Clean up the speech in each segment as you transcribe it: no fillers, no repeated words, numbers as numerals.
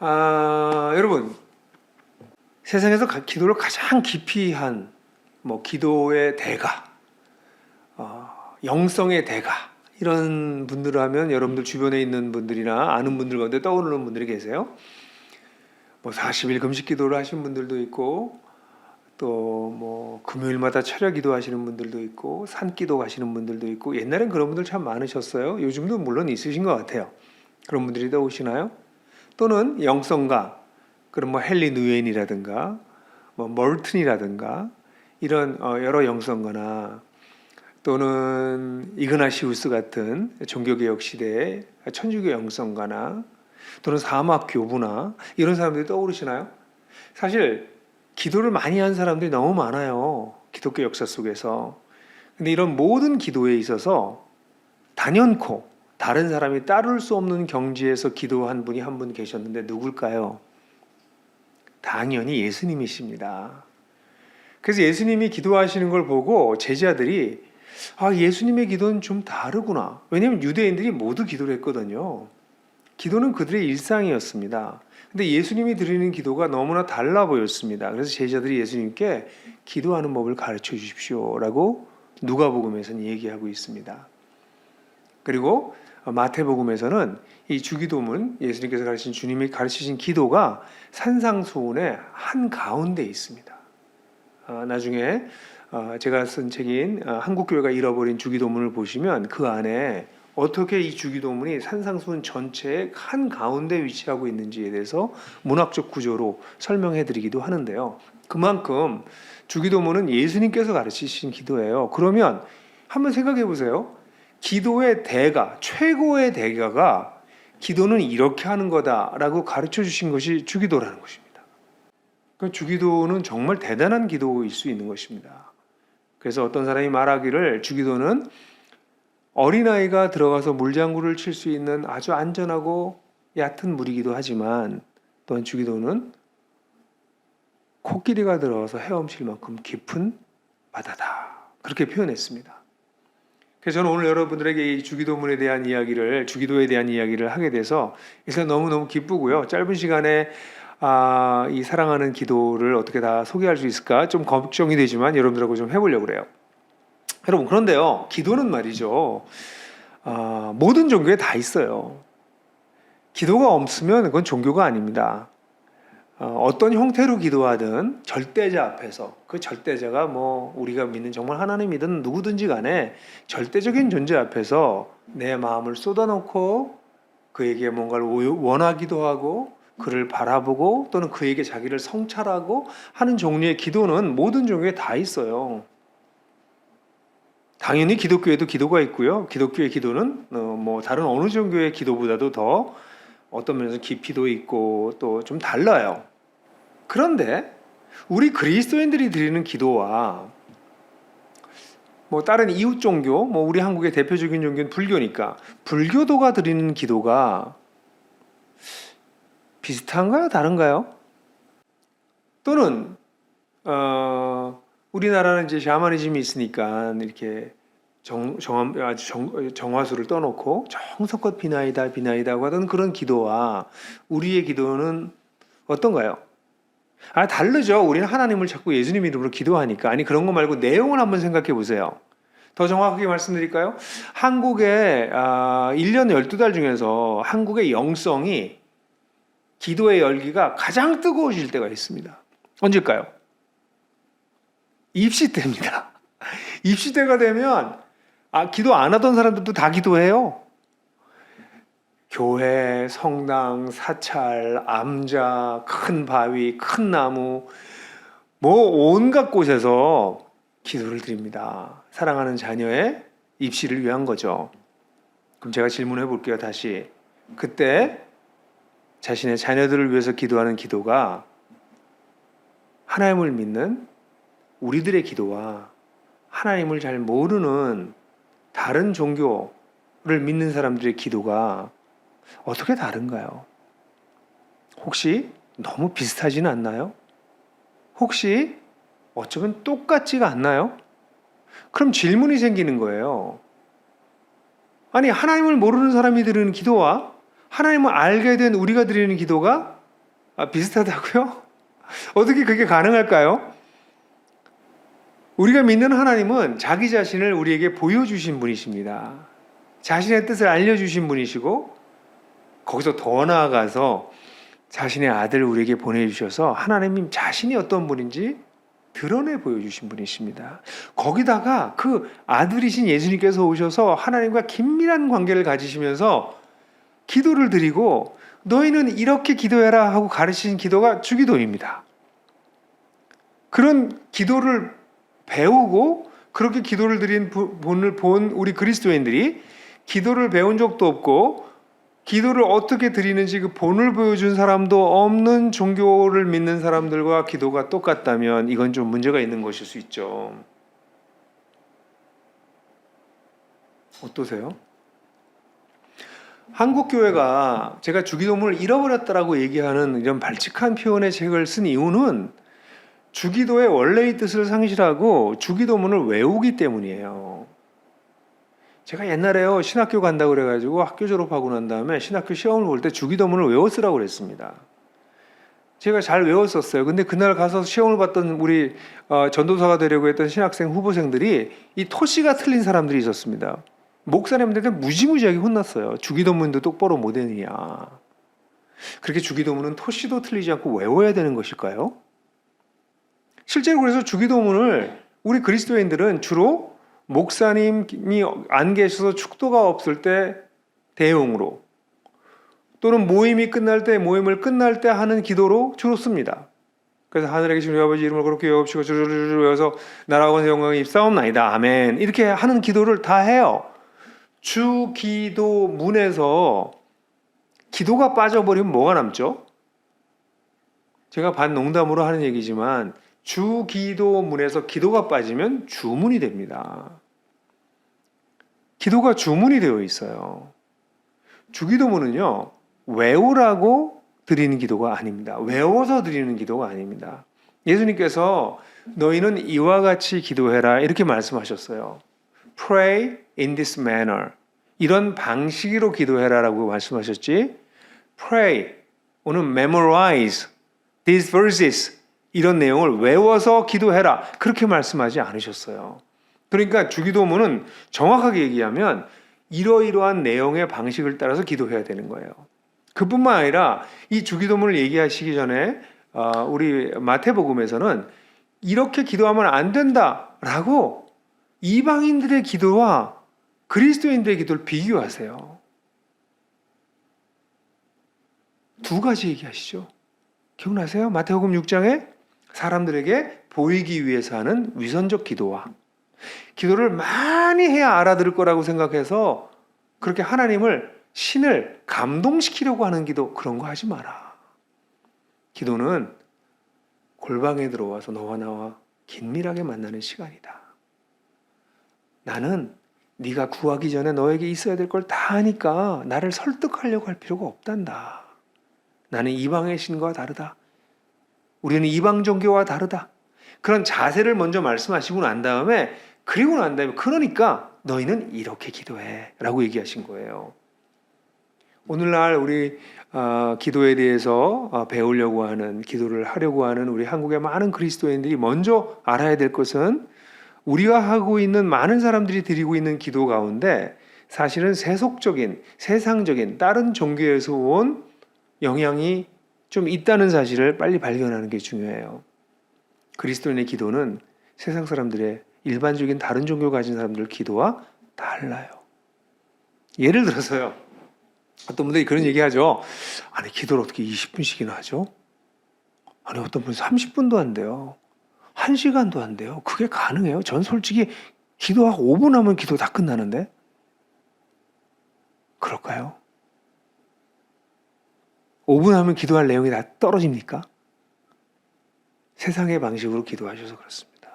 여러분, 세상에서 기도를 가장 깊이 한 기도의 대가, 영성의 대가, 이런 분들을 하면 여러분들 주변에 있는 분들이나 아는 분들 가운데 떠오르는 분들이 계세요. 40일 금식 기도를 하신 분들도 있고, 또 금요일마다 철야 기도하시는 분들도 있고, 산기도 가시는 분들도 있고, 옛날엔 그런 분들 참 많으셨어요. 요즘도 물론 있으신 것 같아요. 그런 분들이 떠오시나요? 또는 영성가, 그럼 헨리 누엔이라든가 멀튼이라든가 이런 여러 영성가나, 또는 이그나시우스 같은 종교개혁 시대의 천주교 영성가나, 또는 사막 교부나 이런 사람들이 떠오르시나요? 사실 기도를 많이 한 사람들이 너무 많아요, 기독교 역사 속에서. 근데 이런 모든 기도에 있어서 단연코 다른 사람이 따를 수 없는 경지에서 기도한 분이 한 분 계셨는데 누굴까요? 당연히 예수님이십니다. 그래서 예수님이 기도하시는 걸 보고 제자들이 예수님의 기도는 좀 다르구나. 왜냐하면 유대인들이 모두 기도를 했거든요. 기도는 그들의 일상이었습니다. 근데 예수님이 드리는 기도가 너무나 달라 보였습니다. 그래서 제자들이 예수님께 기도하는 법을 가르쳐 주십시오라고 누가복음에서는 얘기하고 있습니다. 그리고 마태복음에서는 이 주기도문, 예수님께서 가르치신, 주님이 가르치신 기도가 산상수훈의 한 가운데 있습니다. 나중에 제가 쓴 책인 한국교회가 잃어버린 주기도문을 보시면 그 안에 어떻게 이 주기도문이 산상수훈 전체의 한 가운데 위치하고 있는지에 대해서 문학적 구조로 설명해 드리기도 하는데요. 그만큼 주기도문은 예수님께서 가르치신 기도예요. 그러면 한번 생각해 보세요. 기도의 대가, 최고의 대가가 기도는 이렇게 하는 거다라고 가르쳐 주신 것이 주기도라는 것입니다. 그 주기도는 정말 대단한 기도일 수 있는 것입니다. 그래서 어떤 사람이 말하기를 주기도는 어린아이가 들어가서 물장구를 칠 수 있는 아주 안전하고 얕은 물이기도 하지만, 또한 주기도는 코끼리가 들어가서 헤엄칠 만큼 깊은 바다다, 그렇게 표현했습니다. 그래서 저는 오늘 여러분들에게 이 주기도문에 대한 이야기를, 주기도에 대한 이야기를 하게 돼서 일단 너무너무 기쁘고요. 짧은 시간에 이 사랑하는 기도를 어떻게 다 소개할 수 있을까 좀 걱정이 되지만 여러분들하고 좀 해보려고 그래요. 여러분, 그런데요, 기도는 말이죠, 모든 종교에 다 있어요. 기도가 없으면 그건 종교가 아닙니다. 어떤 형태로 기도하든 절대자 앞에서, 그 절대자가 우리가 믿는 정말 하나님이든 누구든지 간에 절대적인 존재 앞에서 내 마음을 쏟아놓고 그에게 뭔가를 원하기도 하고 그를 바라보고, 또는 그에게 자기를 성찰하고 하는 종류의 기도는 모든 종교에 다 있어요. 당연히 기독교에도 기도가 있고요. 기독교의 기도는 다른 어느 종교의 기도보다도 더 어떤 면에서 깊이도 있고 또 좀 달라요. 그런데 우리 그리스도인들이 드리는 기도와 다른 이웃 종교, 우리 한국의 대표적인 종교는 불교니까 불교도가 드리는 기도가 비슷한가요? 다른가요? 또는 우리나라는 이제 샤머니즘이 있으니까 이렇게 정화수를 떠놓고 정성껏 비나이다 비나이다고 하던 그런 기도와 우리의 기도는 어떤가요? 다르죠. 우리는 하나님을 자꾸 예수님 이름으로 기도하니까. 아니, 그런 거 말고 내용을 한번 생각해 보세요. 더 정확하게 말씀드릴까요? 한국의 1년 12달 중에서 한국의 영성이, 기도의 열기가 가장 뜨거워질 때가 있습니다. 언제일까요? 입시 때입니다. 입시 때가 되면 기도 안 하던 사람들도 다 기도해요. 교회, 성당, 사찰, 암자, 큰 바위, 큰 나무, 온갖 곳에서 기도를 드립니다. 사랑하는 자녀의 입시를 위한 거죠. 그럼 제가 질문해 볼게요, 다시. 그때 자신의 자녀들을 위해서 기도하는 기도가 하나님을 믿는 우리들의 기도와 하나님을 잘 모르는 다른 종교를 믿는 사람들의 기도가 어떻게 다른가요? 혹시 너무 비슷하지는 않나요? 혹시 어쩌면 똑같지가 않나요? 그럼 질문이 생기는 거예요. 아니, 하나님을 모르는 사람이 드리는 기도와 하나님을 알게 된 우리가 드리는 기도가 비슷하다고요? 어떻게 그게 가능할까요? 우리가 믿는 하나님은 자기 자신을 우리에게 보여주신 분이십니다. 자신의 뜻을 알려주신 분이시고 거기서 더 나아가서 자신의 아들을 우리에게 보내주셔서 하나님 자신이 어떤 분인지 드러내 보여주신 분이십니다. 거기다가 그 아들이신 예수님께서 오셔서 하나님과 긴밀한 관계를 가지시면서 기도를 드리고 너희는 이렇게 기도해라 하고 가르치신 기도가 주기도입니다. 그런 기도를 배우고 그렇게 기도를 드린 분을 본 우리 그리스도인들이 기도를 배운 적도 없고 기도를 어떻게 드리는지 그 본을 보여준 사람도 없는 종교를 믿는 사람들과 기도가 똑같다면 이건 좀 문제가 있는 것일 수 있죠. 어떠세요? 한국 교회가 제가 주기도문을 잃어버렸다라고 얘기하는 이런 발칙한 표현의 책을 쓴 이유는 주기도의 원래의 뜻을 상실하고 주기도문을 외우기 때문이에요. 제가 옛날에요 신학교 간다고 그래가지고 학교 졸업하고 난 다음에 신학교 시험을 볼 때 주기도문을 외워쓰라고 그랬습니다. 제가 잘 외웠었어요. 근데 그날 가서 시험을 봤던 우리 전도사가 되려고 했던 신학생 후보생들이 이 토시가 틀린 사람들이 있었습니다. 목사님들한테 무지무지하게 혼났어요. 주기도문도 똑바로 못 외느냐. 그렇게 주기도문은 토시도 틀리지 않고 외워야 되는 것일까요? 실제로 그래서 주기도문을 우리 그리스도인들은 주로 목사님이 안 계셔서 축도가 없을 때 대용으로 또는 모임이 끝날 때 모임을 끝날 때 하는 기도로 주로 씁니다. 그래서 하늘에 계신 우리 아버지 이름을 그렇게 외웁시고 주르르르 외워서 나라와 권세 영광이 입사옵나이다 아멘 이렇게 하는 기도를 다 해요. 주기도문에서 기도가 빠져버리면 뭐가 남죠? 제가 반농담으로 하는 얘기지만 주기도문에서 기도가 빠지면 주문이 됩니다. 기도가 주문이 되어 있어요. 주기도문은요 외우라고 드리는 기도가 아닙니다. 외워서 드리는 기도가 아닙니다. 예수님께서 너희는 이와 같이 기도해라 이렇게 말씀하셨어요. Pray in this manner. 이런 방식으로 기도해라라고 말씀하셨지. Pray, 오늘 memorize these verses. 이런 내용을 외워서 기도해라. 그렇게 말씀하지 않으셨어요. 그러니까 주기도문은 정확하게 얘기하면 이러이러한 내용의 방식을 따라서 기도해야 되는 거예요. 그뿐만 아니라 이 주기도문을 얘기하시기 전에 우리 마태복음에서는 이렇게 기도하면 안 된다라고 이방인들의 기도와 그리스도인들의 기도를 비교하세요. 두 가지 얘기하시죠. 기억나세요? 마태복음 6장에 사람들에게 보이기 위해서 하는 위선적 기도와 기도를 많이 해야 알아들을 거라고 생각해서 그렇게 하나님을 신을 감동시키려고 하는 기도 그런 거 하지 마라. 기도는 골방에 들어와서 너와 나와 긴밀하게 만나는 시간이다. 나는 네가 구하기 전에 너에게 있어야 될 걸 다 아니까 나를 설득하려고 할 필요가 없단다. 나는 이방의 신과 다르다. 우리는 이방 종교와 다르다. 그런 자세를 먼저 말씀하시고 난 다음에 그러니까 너희는 이렇게 기도해 라고 얘기하신 거예요. 오늘날 우리 기도에 대해서 배우려고 하는 기도를 하려고 하는 우리 한국의 많은 그리스도인들이 먼저 알아야 될 것은 우리가 하고 있는 많은 사람들이 드리고 있는 기도 가운데 사실은 세속적인 세상적인 다른 종교에서 온 영향이 좀 있다는 사실을 빨리 발견하는 게 중요해요. 그리스도인의 기도는 세상 사람들의 일반적인 다른 종교 가진 사람들 기도와 달라요. 예를 들어서요. 어떤 분들이 그런 얘기하죠. 아니 기도를 어떻게 20분씩이나 하죠? 아니 어떤 분은 30분도 안 돼요. 1시간도 안 돼요. 그게 가능해요? 전 솔직히 기도하고 5분 하면 기도 다 끝나는데 그럴까요? 5분 하면 기도할 내용이 다 떨어집니까? 세상의 방식으로 기도하셔서 그렇습니다.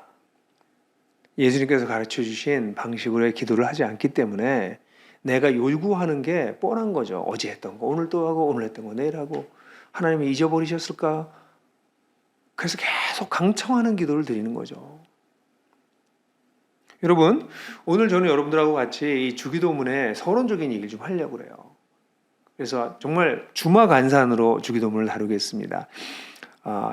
예수님께서 가르쳐 주신 방식으로의 기도를 하지 않기 때문에 내가 요구하는 게 뻔한 거죠. 어제 했던 거 오늘 또 하고 오늘 했던 거 내일 하고 하나님이 잊어버리셨을까? 그래서 계속 강청하는 기도를 드리는 거죠. 여러분 오늘 저는 여러분들하고 같이 이 주기도문의 서론적인 얘기를 좀 하려고 그래요. 그래서 정말 주마간산으로 주기도문을 다루겠습니다.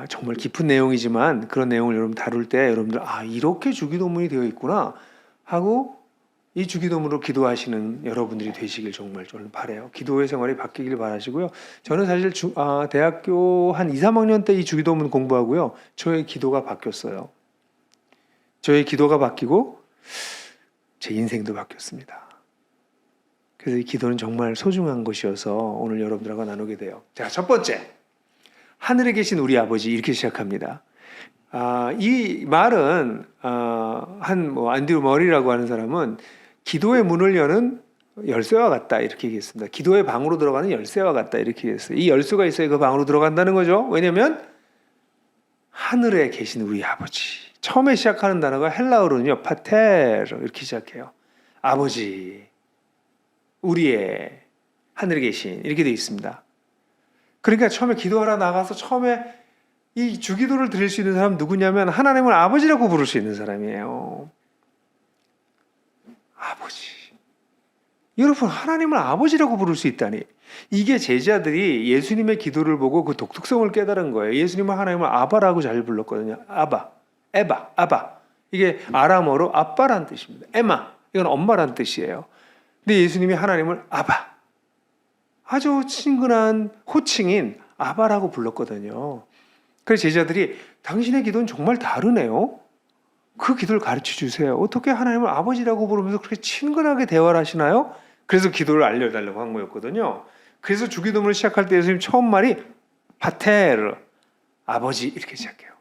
정말 깊은 내용이지만 그런 내용을 여러분 다룰 때 여러분들 이렇게 주기도문이 되어 있구나 하고 이 주기도문으로 기도하시는 여러분들이 되시길 정말 저는 바라요. 기도의 생활이 바뀌길 바라시고요. 저는 사실 대학교 한 2, 3학년 때 이 주기도문 공부하고요. 저의 기도가 바뀌었어요. 저의 기도가 바뀌고 제 인생도 바뀌었습니다. 그래서 이 기도는 정말 소중한 것이어서 오늘 여러분들하고 나누게 돼요. 자, 첫 번째. 하늘에 계신 우리 아버지 이렇게 시작합니다. 이 말은 안드류 머리라고 하는 사람은 기도의 문을 여는 열쇠와 같다 이렇게 얘기했습니다. 기도의 방으로 들어가는 열쇠와 같다 이렇게 얘기했어요. 이 열쇠가 있어야 그 방으로 들어간다는 거죠. 왜냐하면 하늘에 계신 우리 아버지. 처음에 시작하는 단어가 헬라어로는요, 파테르 이렇게 시작해요. 아버지, 우리의 하늘에 계신 이렇게 되어 있습니다. 그러니까 처음에 기도하러 나가서 처음에 이 주기도를 드릴 수 있는 사람 누구냐면 하나님을 아버지라고 부를 수 있는 사람이에요. 아버지. 여러분, 하나님을 아버지라고 부를 수 있다니. 이게 제자들이 예수님의 기도를 보고 그 독특성을 깨달은 거예요. 예수님은 하나님을 아바라고 잘 불렀거든요. 아바, 에바, 아바. 이게 아람어로 아빠란 뜻입니다. 에마, 이건 엄마란 뜻이에요. 근데 예수님이 하나님을 아바, 아주 친근한 호칭인 아바라고 불렀거든요. 그래서 제자들이 당신의 기도는 정말 다르네요. 그 기도를 가르쳐 주세요. 어떻게 하나님을 아버지라고 부르면서 그렇게 친근하게 대화를 하시나요? 그래서 기도를 알려달라고 한 거였거든요. 그래서 주기도문을 시작할 때 예수님 처음 말이 파테르, 아버지 이렇게 시작해요.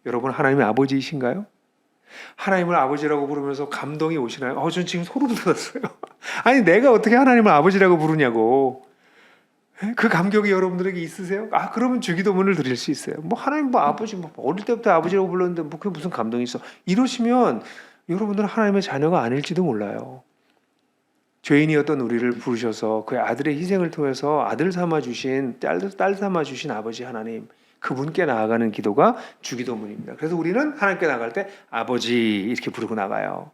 여러분, 하나님의 아버지이신가요? 하나님을 아버지라고 부르면서 감동이 오시나요? 전 지금 소름 돋았어요. 아니, 내가 어떻게 하나님을 아버지라고 부르냐고. 그 감격이 여러분들에게 있으세요? 그러면 주기도문을 드릴 수 있어요. 하나님 아버지, 어릴 때부터 아버지라고 불렀는데 그게 무슨 감동이 있어? 이러시면 여러분들은 하나님의 자녀가 아닐지도 몰라요. 죄인이었던 우리를 부르셔서 그의 아들의 희생을 통해서 아들 삼아주신, 딸 삼아주신 아버지 하나님, 그분께 나아가는 기도가 주기도문입니다. 그래서 우리는 하나님께 나갈 때 아버지 이렇게 부르고 나가요.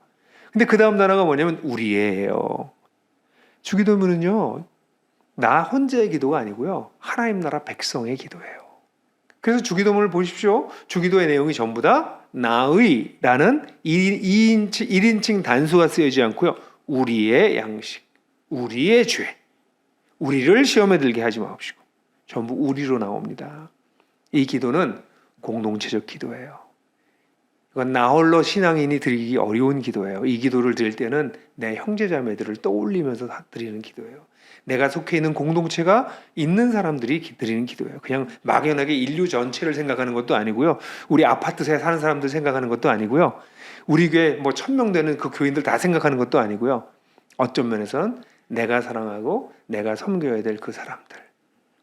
근데 그 다음 단어가 뭐냐면 우리예요. 주기도문은요, 나 혼자의 기도가 아니고요, 하나님 나라 백성의 기도예요. 그래서 주기도문을 보십시오. 주기도의 내용이 전부 다 나의라는 1인칭 단수가 쓰여지지 않고요, 우리의 양식, 우리의 죄, 우리를 시험에 들게 하지 마옵시고, 전부 우리로 나옵니다. 이 기도는 공동체적 기도예요. 이건 나 홀로 신앙인이 드리기 어려운 기도예요. 이 기도를 드릴 때는 내 형제자매들을 떠올리면서 드리는 기도예요. 내가 속해 있는 공동체가 있는 사람들이 드리는 기도예요. 그냥 막연하게 인류 전체를 생각하는 것도 아니고요, 우리 아파트에 사는 사람들 생각하는 것도 아니고요, 우리 교회 1000명 되는 그 교인들 다 생각하는 것도 아니고요, 어떤 면에서는 내가 사랑하고 내가 섬겨야 될 그 사람들,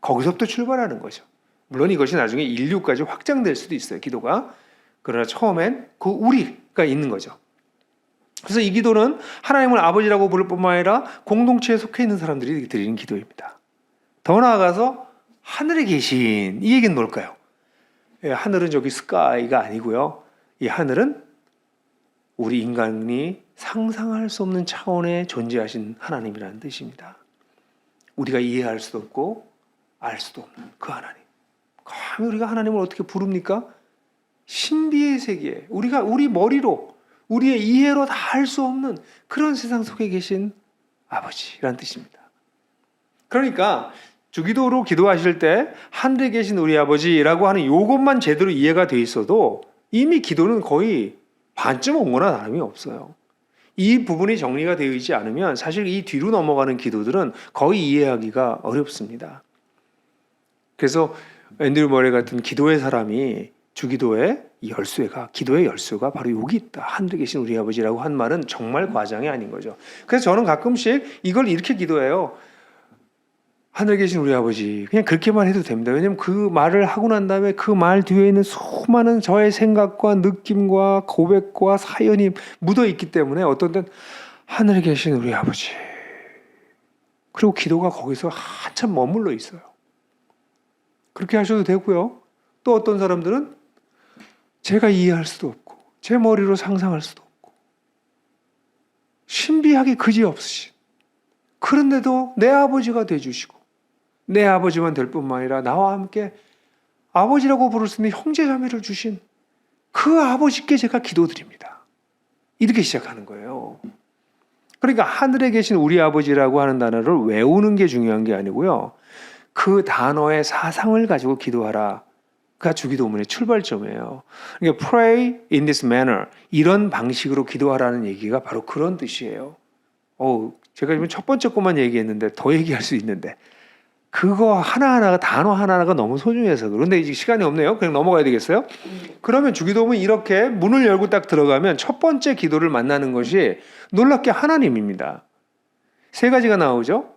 거기서부터 출발하는 거죠. 물론 이것이 나중에 인류까지 확장될 수도 있어요, 기도가. 그러나 처음엔 그 우리가 있는 거죠. 그래서 이 기도는 하나님을 아버지라고 부를 뿐만 아니라 공동체에 속해 있는 사람들이 드리는 기도입니다. 더 나아가서 하늘에 계신, 이 얘기는 뭘까요? 하늘은 저기 스카이가 아니고요, 이 하늘은 우리 인간이 상상할 수 없는 차원에 존재하신 하나님이라는 뜻입니다. 우리가 이해할 수도 없고 알 수도 없는 그 하나님. 감히 우리가 하나님을 어떻게 부릅니까? 신비의 세계에 우리가 우리 머리로, 우리의 이해로 다 알 수 없는 그런 세상 속에 계신 아버지라는 뜻입니다. 그러니까 주기도로 기도하실 때 하늘에 계신 우리 아버지라고 하는 이것만 제대로 이해가 돼 있어도 이미 기도는 거의 반쯤 온 거나 다름이 없어요. 이 부분이 정리가 되어 있지 않으면 사실 이 뒤로 넘어가는 기도들은 거의 이해하기가 어렵습니다. 그래서 앤드류 머레이 같은 기도의 사람이 주기도의 기도의 열쇠가 바로 여기 있다, 하늘에 계신 우리 아버지라고 한 말은 정말 과장이 아닌 거죠. 그래서 저는 가끔씩 이걸 이렇게 기도해요. 하늘에 계신 우리 아버지, 그냥 그렇게만 해도 됩니다. 왜냐하면 그 말을 하고 난 다음에 그 말 뒤에 있는 수많은 저의 생각과 느낌과 고백과 사연이 묻어 있기 때문에 어떤 때는 하늘에 계신 우리 아버지, 그리고 기도가 거기서 한참 머물러 있어요. 그렇게 하셔도 되고요. 또 어떤 사람들은 제가 이해할 수도 없고 제 머리로 상상할 수도 없고 신비하게 그지없으신 그런데도 내 아버지가 돼주시고 내 아버지만 될 뿐만 아니라 나와 함께 아버지라고 부를 수 있는 형제자매를 주신 그 아버지께 제가 기도드립니다. 이렇게 시작하는 거예요. 그러니까 하늘에 계신 우리 아버지라고 하는 단어를 외우는 게 중요한 게 아니고요. 그 단어의 사상을 가지고 기도하라가 주기도문의 출발점이에요. 그러니까 pray in this manner, 이런 방식으로 기도하라는 얘기가 바로 그런 뜻이에요. 제가 지금 첫 번째 것만 얘기했는데 더 얘기할 수 있는데 그거 하나하나가 단어 하나하나가 너무 소중해서 그런데 이제 시간이 없네요. 그냥 넘어가야 되겠어요? 그러면 주기도문 이렇게 문을 열고 딱 들어가면 첫 번째 기도를 만나는 것이 놀랍게 하나님입니다. 세 가지가 나오죠.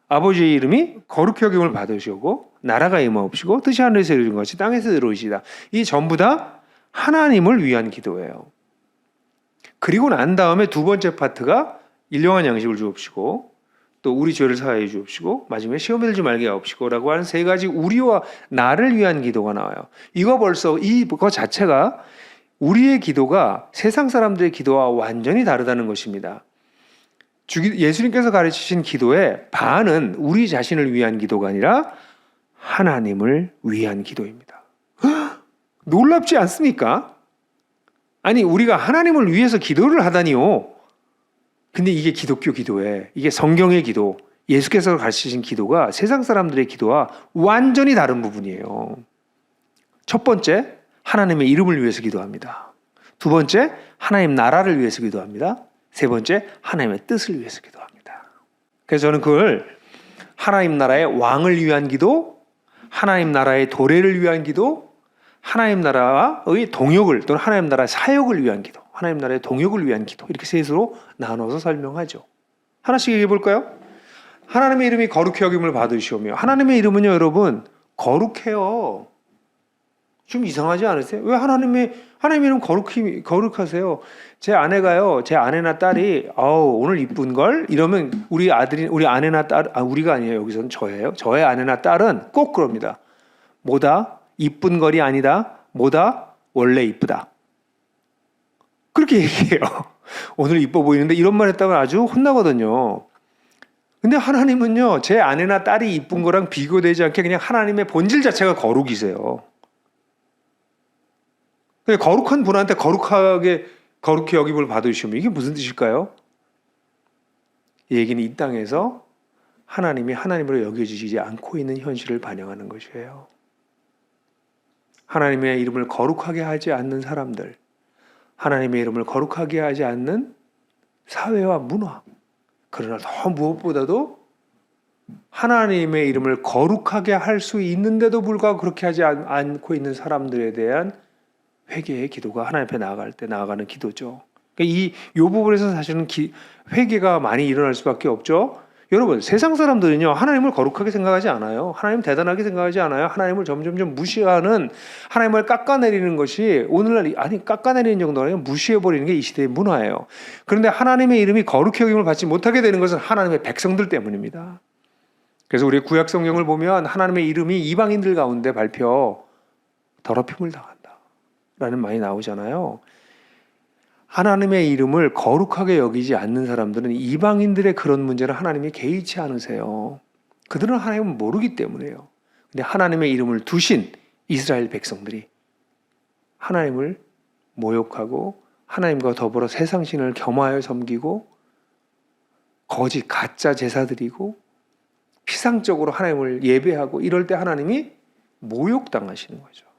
아버지의 이름이 거룩히 여김을 받으시고 나라가 임하옵시고 뜻이 하늘에서 이루어진 것이 땅에서 이루어지다. 이 전부 다 하나님을 위한 기도예요. 그리고 난 다음에 두 번째 파트가 일용할 양식을 주옵시고 또 우리 죄를 사하여 주옵시고 마지막에 시험에 들지 말게 하옵시고 라고 하는 세 가지 우리와 나를 위한 기도가 나와요. 이거 벌써 이거 자체가 우리의 기도가 세상 사람들의 기도와 완전히 다르다는 것입니다. 예수님께서 가르치신 기도의 반은 우리 자신을 위한 기도가 아니라 하나님을 위한 기도입니다. 놀랍지 않습니까? 아니 우리가 하나님을 위해서 기도를 하다니요. 근데 이게 기독교 기도에 이게 성경의 기도, 예수께서 가르치신 기도가 세상 사람들의 기도와 완전히 다른 부분이에요. 첫 번째, 하나님의 이름을 위해서 기도합니다. 두 번째, 하나님 나라를 위해서 기도합니다. 세 번째, 하나님의 뜻을 위해서 기도합니다. 그래서 저는 그걸 하나님 나라의 왕을 위한 기도, 하나님 나라의 도래를 위한 기도, 하나님 나라의 동역을 또는 하나님 나라의 사역을 위한 기도, 하나님 나라의 동역을 위한 기도, 이렇게 셋으로 나눠서 설명하죠. 하나씩 얘기해 볼까요? 하나님의 이름이 거룩히 여김을 받으시오며, 하나님의 이름은요 여러분 거룩해요. 좀 이상하지 않으세요? 왜 하나님의 이름 거룩하세요? 제 아내가요, 제 아내나 딸이 오늘 이쁜 걸 이러면 우리 아내나 딸, 우리가 아니에요. 여기서는 저예요. 저의 아내나 딸은 꼭 그럽니다. 뭐다? 이쁜 걸이 아니다. 뭐다? 원래 이쁘다. 그렇게 얘기해요. 오늘 이뻐 보이는데 이런 말 했다면 아주 혼나거든요. 근데 하나님은요, 제 아내나 딸이 이쁜 거랑 비교되지 않게 그냥 하나님의 본질 자체가 거룩이세요. 거룩한 분한테 거룩히 여김을 받으시면 이게 무슨 뜻일까요? 이 얘기는 이 땅에서 하나님이 하나님으로 여겨지지 않고 있는 현실을 반영하는 것이에요. 하나님의 이름을 거룩하게 하지 않는 사람들, 하나님의 이름을 거룩하게 하지 않는 사회와 문화, 그러나 더 무엇보다도 하나님의 이름을 거룩하게 할 수 있는데도 불구하고 그렇게 하지 않고 있는 사람들에 대한 회개의 기도가 하나님 앞에 나아갈 때 나아가는 기도죠. 그러니까 이 부분에서 사실은 회개가 많이 일어날 수밖에 없죠. 여러분, 세상 사람들은요 하나님을 거룩하게 생각하지 않아요. 하나님 대단하게 생각하지 않아요. 하나님을 점점점 무시하는, 하나님을 깎아내리는 것이 오늘날, 깎아내리는 정도가 아니라 무시해버리는 게 이 시대의 문화예요. 그런데 하나님의 이름이 거룩히 여김을 받지 못하게 되는 것은 하나님의 백성들 때문입니다. 그래서 우리 구약 성경을 보면 하나님의 이름이 이방인들 가운데 더럽힘을 당한다 라는 말이 나오잖아요. 하나님의 이름을 거룩하게 여기지 않는 사람들은 이방인들의 그런 문제를 하나님이 개의치 않으세요. 그들은 하나님을 모르기 때문에요. 근데 하나님의 이름을 두신 이스라엘 백성들이 하나님을 모욕하고 하나님과 더불어 세상신을 겸하여 섬기고 거짓 가짜 제사 드리고 피상적으로 하나님을 예배하고 이럴 때 하나님이 모욕당하시는 거죠.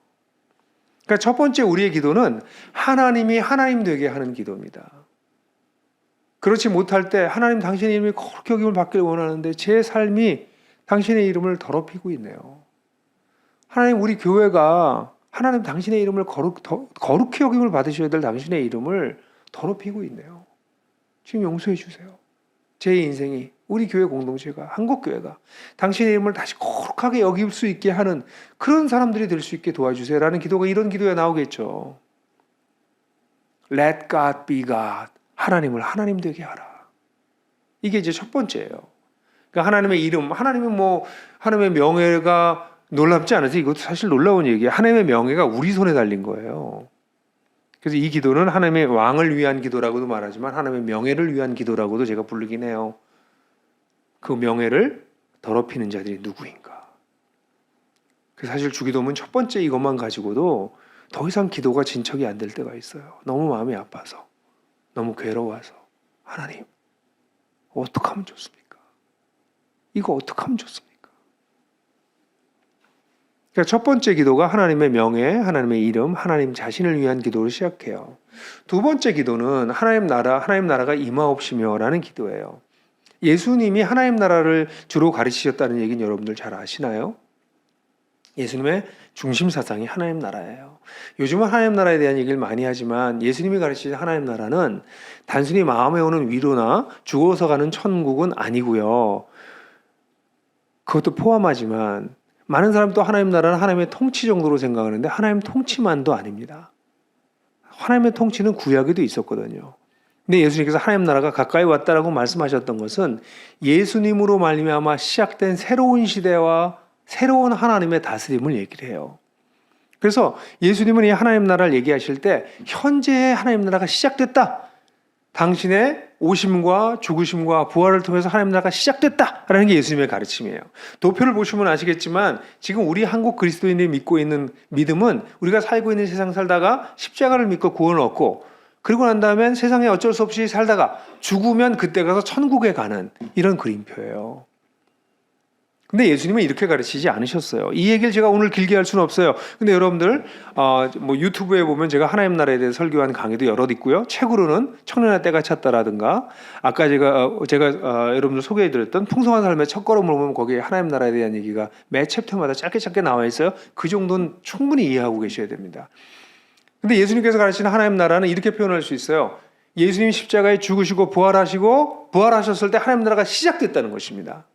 그러니까 첫 번째 우리의 기도는 하나님이 하나님 되게 하는 기도입니다. 그렇지 못할 때 하나님 당신의 이름이 거룩히 여김을 받기를 원하는데 제 삶이 당신의 이름을 더럽히고 있네요. 하나님, 우리 교회가 하나님 당신의 이름을 거룩히 여김을 받으셔야 될 당신의 이름을 더럽히고 있네요. 지금 용서해 주세요. 제 인생이, 우리 교회 공동체가, 한국교회가 당신의 이름을 다시 거룩하게 여길 수 있게 하는 그런 사람들이 될 수 있게 도와주세요 라는 기도가 이런 기도에 나오겠죠. Let God be God. 하나님을 하나님 되게 하라. 이게 이제 첫 번째예요. 그러니까 하나님의 이름, 하나님의 명예가 놀랍지 않으세요? 이것도 사실 놀라운 얘기예요. 하나님의 명예가 우리 손에 달린 거예요. 그래서 이 기도는 하나님의 왕을 위한 기도라고도 말하지만 하나님의 명예를 위한 기도라고도 제가 부르긴 해요. 그 명예를 더럽히는 자들이 누구인가? 사실 주기도문 첫 번째 이것만 가지고도 더 이상 기도가 진척이 안 될 때가 있어요. 너무 마음이 아파서, 너무 괴로워서. 하나님, 어떻게 하면 좋습니까? 이거 어떻게 하면 좋습니까? 그러니까 첫 번째 기도가 하나님의 명예, 하나님의 이름, 하나님 자신을 위한 기도로 시작해요. 두 번째 기도는 하나님 나라가 임하옵시며라는 기도예요. 예수님이 하나님 나라를 주로 가르치셨다는 얘기는 여러분들 잘 아시나요? 예수님의 중심 사상이 하나님 나라예요. 요즘은 하나님 나라에 대한 얘기를 많이 하지만 예수님이 가르치신 하나님 나라는 단순히 마음에 오는 위로나 죽어서 가는 천국은 아니고요. 그것도 포함하지만 많은 사람도 하나님 나라는 하나님의 통치 정도로 생각하는데 하나님 통치만도 아닙니다. 하나님의 통치는 구약에도 있었거든요. 근데 예수님께서 하나님 나라가 가까이 왔다라고 말씀하셨던 것은 예수님으로 말미암아 시작된 새로운 시대와 새로운 하나님의 다스림을 얘기를 해요. 그래서 예수님은 이 하나님 나라를 얘기하실 때 현재의 하나님 나라가 시작됐다. 당신의 오심과 죽으심과 부활을 통해서 하나님 나라가 시작됐다라는 게 예수님의 가르침이에요. 도표를 보시면 아시겠지만 지금 우리 한국 그리스도인들이 믿고 있는 믿음은 우리가 살고 있는 세상 살다가 십자가를 믿고 구원을 얻고 그리고 난 다음엔 세상에 어쩔 수 없이 살다가 죽으면 그때 가서 천국에 가는 이런 그림표예요. 근데 예수님은 이렇게 가르치지 않으셨어요. 이 얘기를 제가 오늘 길게 할 수는 없어요. 근데 여러분들 뭐 유튜브에 보면 제가 하나님 나라에 대해 설교한 강의도 여럿 있고요. 책으로는 청년의 때가 찼다라든가 아까 제가 여러분들 소개해드렸던 풍성한 삶의 첫걸음을 보면 거기에 하나님 나라에 대한 얘기가 매 챕터마다 짧게 나와 있어요. 그 정도는 충분히 이해하고 계셔야 됩니다. 근데 예수님께서 가르치는 하나님 나라는 이렇게 표현할 수 있어요. 예수님이 십자가에 죽으시고 부활하셨을 때 하나님 나라가 시작됐다는 것입니다.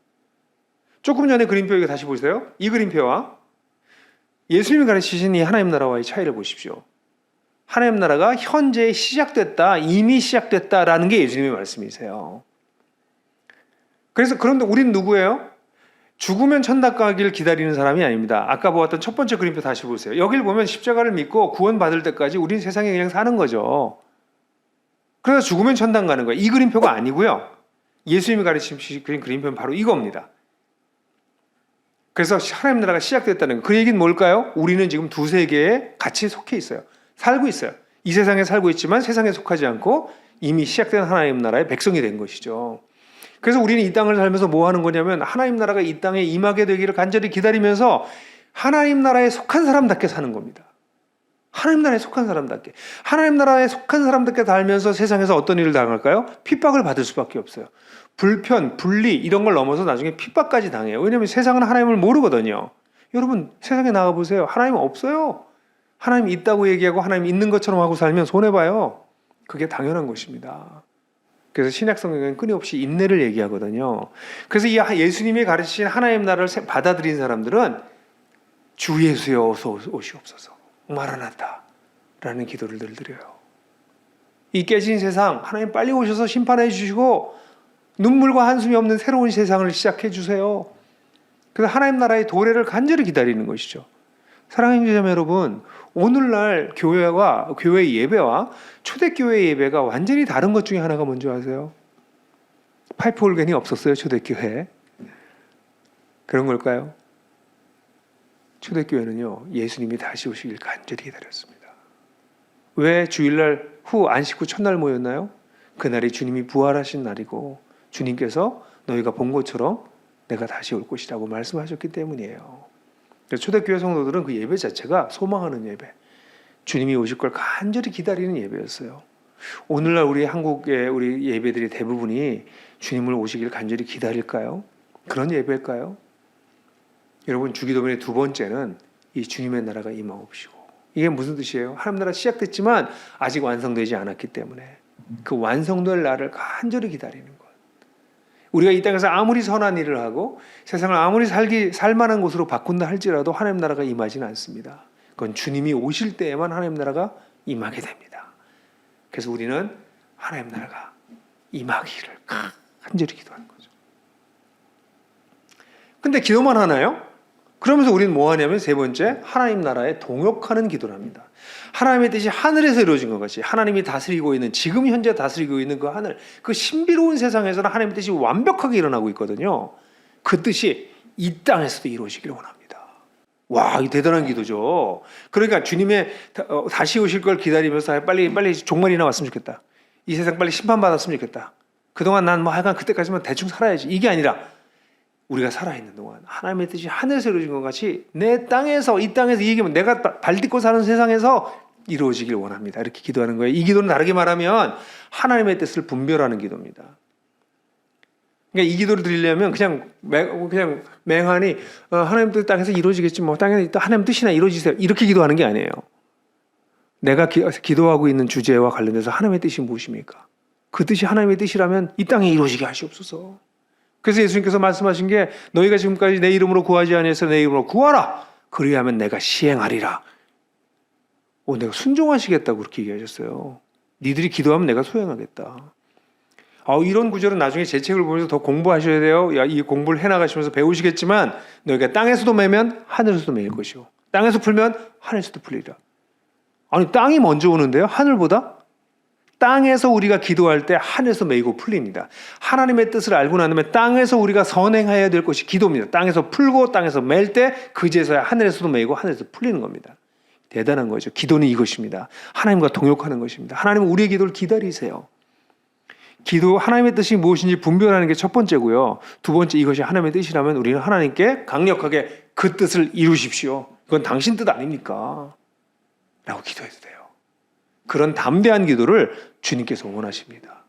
조금 전에 그림표 이거 다시 보세요. 이 그림표와 예수님이 가르치신 이 하나님 나라와의 차이를 보십시오. 하나님 나라가 현재 시작됐다, 이미 시작됐다라는 게 예수님의 말씀이세요. 그런데 우리는 누구예요? 죽으면 천당 가기를 기다리는 사람이 아닙니다. 아까 보았던 첫 번째 그림표 다시 보세요. 여기를 보면 십자가를 믿고 구원받을 때까지 우리는 세상에 그냥 사는 거죠. 그래서 죽으면 천당 가는 거예요. 이 그림표가 아니고요. 예수님이 가르치신 그림표는 바로 이겁니다. 그래서 하나님 나라가 시작됐다는 거. 그 얘기는 뭘까요? 우리는 지금 두 세계에 같이 속해 있어요. 살고 있어요. 이 세상에 살고 있지만 세상에 속하지 않고 이미 시작된 하나님 나라의 백성이 된 것이죠. 그래서 우리는 이 땅을 살면서 뭐 하는 거냐면 하나님 나라가 이 땅에 임하게 되기를 간절히 기다리면서 하나님 나라에 속한 사람답게 사는 겁니다. 하나님 나라에 속한 사람답게. 하나님 나라에 속한 사람답게 살면서 세상에서 어떤 일을 당할까요? 핍박을 받을 수밖에 없어요. 불편, 분리 이런 걸 넘어서 나중에 핍박까지 당해요. 왜냐하면 세상은 하나님을 모르거든요. 여러분 세상에 나가보세요. 하나님 없어요. 하나님 있다고 얘기하고 하나님 있는 것처럼 하고 살면 손해봐요. 그게 당연한 것입니다. 그래서 신약 성경은 끊임없이 인내를 얘기하거든요. 그래서 이 예수님이 가르치신 하나님 나라를 받아들인 사람들은 주 예수여 어서 오시옵소서 마라나타 라는 기도를 늘 드려요. 이 깨진 세상 하나님 빨리 오셔서 심판해 주시고 눈물과 한숨이 없는 새로운 세상을 시작해 주세요. 그래서 하나님 나라의 도래를 간절히 기다리는 것이죠. 사랑하는 자매 여러분, 오늘날 교회 예배와 초대교회 예배가 완전히 다른 것 중에 하나가 뭔지 아세요? 파이프 올겐이 없었어요, 초대교회에. 그런 걸까요? 초대교회는요, 예수님이 다시 오시길 간절히 기다렸습니다. 왜 주일날 후 안식 후 첫날 모였나요? 그날이 주님이 부활하신 날이고 주님께서 너희가 본 것처럼 내가 다시 올 것이라고 말씀하셨기 때문이에요. 초대교회 성도들은 그 예배 자체가 소망하는 예배, 주님이 오실 걸 간절히 기다리는 예배였어요. 오늘날 우리 한국의 우리 예배들이 대부분이 주님을 오시길 간절히 기다릴까요? 그런 예배일까요? 여러분 주기도문의 두 번째는 이 주님의 나라가 임하옵시고, 이게 무슨 뜻이에요? 하나님 나라 시작됐지만 아직 완성되지 않았기 때문에 그 완성될 날을 간절히 기다리는 것. 우리가 이 땅에서 아무리 선한 일을 하고 세상을 아무리 살만한 곳으로 바꾼다 할지라도 하나님 나라가 임하지는 않습니다. 그건 주님이 오실 때에만 하나님 나라가 임하게 됩니다. 그래서 우리는 하나님 나라가 임하기를 간절히 기도하는 거죠. 근데 기도만 하나요? 그러면서 우리는 뭐 하냐면 세 번째, 하나님 나라에 동역하는 기도를 합니다. 하나님의 뜻이 하늘에서 이루어진 것 같이 하나님이 다스리고 있는, 지금 현재 다스리고 있는 그 하늘, 그 신비로운 세상에서는 하나님의 뜻이 완벽하게 일어나고 있거든요. 그 뜻이 이 땅에서도 이루어지기를 원합니다. 와, 이 대단한 기도죠. 그러니까 주님의 다시 오실 걸 기다리면서 빨리 종말이 나왔으면 좋겠다. 이 세상 빨리 심판받았으면 좋겠다. 그동안 난 뭐 하여간 그때까지만 대충 살아야지. 이게 아니라 우리가 살아있는 동안 하나님의 뜻이 하늘에서 이루어진 것 같이 내 땅에서, 이 땅에서, 이 얘기면 내가 발 딛고 사는 세상에서 이루어지길 원합니다. 이렇게 기도하는 거예요. 이 기도는 다르게 말하면 하나님의 뜻을 분별하는 기도입니다. 그러니까 이 기도를 드리려면 그냥 맹하니 하나님 뜻 땅에서 이루어지겠지, 뭐 땅에 하나님 뜻이나 이루어지세요, 이렇게 기도하는 게 아니에요. 내가 기도하고 있는 주제와 관련돼서 하나님의 뜻이 무엇입니까? 그 뜻이 하나님의 뜻이라면 이 땅에 이루어지게 하시옵소서. 그래서 예수님께서 말씀하신 게, 너희가 지금까지 내 이름으로 구하지 아니해서 내 이름으로 구하라. 그리하면 내가 시행하리라. 내가 순종하시겠다고 그렇게 얘기하셨어요. 니들이 기도하면 내가 수행하겠다. 이런 구절은 나중에 제 책을 보면서 더 공부하셔야 돼요. 이 공부를 해나가시면서 배우시겠지만, 너희가 땅에서도 매면 하늘에서도 매일 것이요, 땅에서 풀면 하늘에서도 풀리리라. 아니, 땅이 먼저 오는데요, 하늘보다? 땅에서 우리가 기도할 때 하늘에서 매이고 풀립니다. 하나님의 뜻을 알고 나면 땅에서 우리가 선행해야 될 것이 기도입니다. 땅에서 풀고 땅에서 맬 때 그제서야 하늘에서도 매이고 하늘에서 풀리는 겁니다. 대단한 거죠. 기도는 이것입니다. 하나님과 동역하는 것입니다. 하나님은 우리의 기도를 기다리세요. 기도, 하나님의 뜻이 무엇인지 분별하는 게 첫 번째고요. 두 번째, 이것이 하나님의 뜻이라면 우리는 하나님께 강력하게 그 뜻을 이루십시오, 그건 당신 뜻 아닙니까? 라고 기도해도 돼요. 그런 담대한 기도를 주님께서 원하십니다.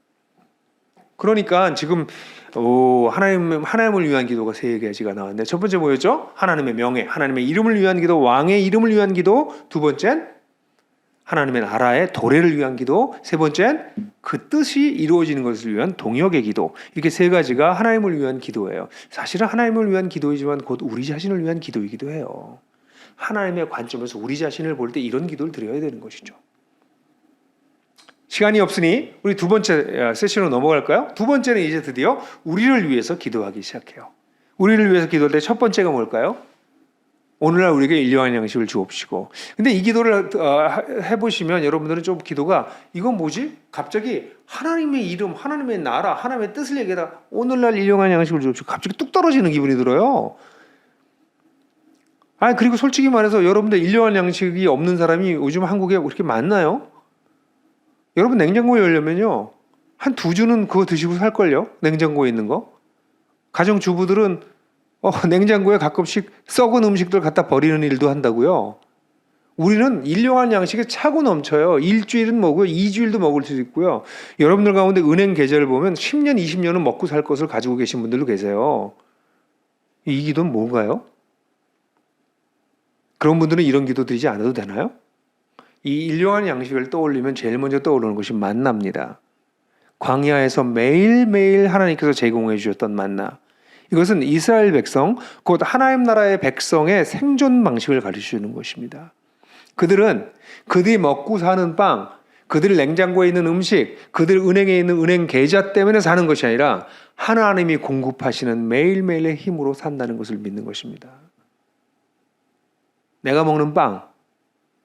그러니까 지금 하나님을 위한 기도가 세 가지가 나왔는데, 첫 번째 뭐였죠? 하나님의 명예, 하나님의 이름을 위한 기도, 왕의 이름을 위한 기도. 두 번째는 하나님의 나라의 도래를 위한 기도. 세 번째는 그 뜻이 이루어지는 것을 위한 동역의 기도. 이렇게 세 가지가 하나님을 위한 기도예요. 사실은 하나님을 위한 기도이지만 곧 우리 자신을 위한 기도이기도 해요. 하나님의 관점에서 우리 자신을 볼 때 이런 기도를 드려야 되는 것이죠. 시간이 없으니 우리 두 번째 세션으로 넘어갈까요? 두 번째는 이제 드디어 우리를 위해서 기도하기 시작해요. 우리를 위해서 기도할 때 첫 번째가 뭘까요? 오늘날 우리에게 일용할 양식을 주옵시고. 근데 이 기도를 해보시면 여러분들은 좀 기도가, 이건 뭐지? 갑자기 하나님의 이름, 하나님의 나라, 하나님의 뜻을 얘기하다가 오늘날 일용할 양식을 주옵시고 갑자기 뚝 떨어지는 기분이 들어요. 그리고 솔직히 말해서 여러분들 일용할 양식이 없는 사람이 요즘 한국에 그렇게 많나요? 여러분, 냉장고에 열려면요, 한 2주는 그거 드시고 살걸요? 냉장고에 있는 거. 가정주부들은 냉장고에 가끔씩 썩은 음식들 갖다 버리는 일도 한다고요. 우리는 일용할 양식에 차고 넘쳐요. 일주일은 먹고요, 2주일도 먹을 수 있고요. 여러분들 가운데 은행 계좌를 보면 10년, 20년은 먹고 살 것을 가지고 계신 분들도 계세요. 이 기도는 뭔가요? 그런 분들은 이런 기도 드리지 않아도 되나요? 이 일용할 양식을 떠올리면 제일 먼저 떠오르는 것이 만나입니다. 광야에서 매일매일 하나님께서 제공해 주셨던 만나. 이것은 이스라엘 백성, 곧 하나님 나라의 백성의 생존 방식을 가르쳐주는 것입니다. 그들이 먹고 사는 빵, 그들 냉장고에 있는 음식, 그들 은행에 있는 은행 계좌 때문에 사는 것이 아니라 하나님이 공급하시는 매일매일의 힘으로 산다는 것을 믿는 것입니다. 내가 먹는 빵,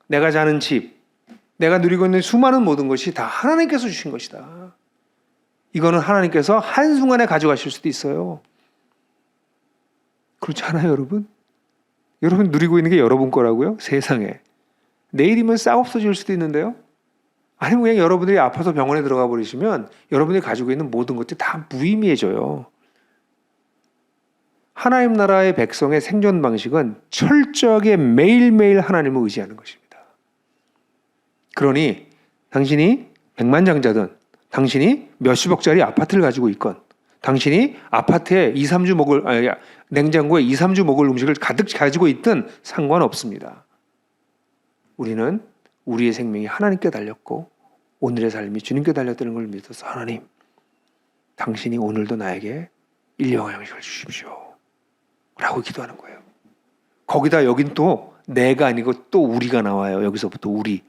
내가 자는 집, 내가 누리고 있는 수많은 모든 것이 다 하나님께서 주신 것이다. 이거는 하나님께서 한순간에 가져가실 수도 있어요. 그렇지 않아요, 여러분? 여러분 누리고 있는 게 여러분 거라고요? 세상에. 내일이면 싹 없어질 수도 있는데요. 아니면 그냥 여러분들이 아파서 병원에 들어가 버리시면 여러분들이 가지고 있는 모든 것들이 다 무의미해져요. 하나님 나라의 백성의 생존 방식은 철저하게 매일매일 하나님을 의지하는 것입니다. 그러니 당신이 백만장자든, 당신이 몇십억짜리 아파트를 가지고 있건, 당신이 아파트에 냉장고에 2, 3주 먹을 음식을 가득 가지고 있든 상관없습니다. 우리는 우리의 생명이 하나님께 달렸고 오늘의 삶이 주님께 달렸다는 걸 믿어서, 하나님, 당신이 오늘도 나에게 일용할 양식을 주십시오 라고 기도하는 거예요. 거기다 여긴 또 내가 아니고 또 우리가 나와요. 여기서부터 우리.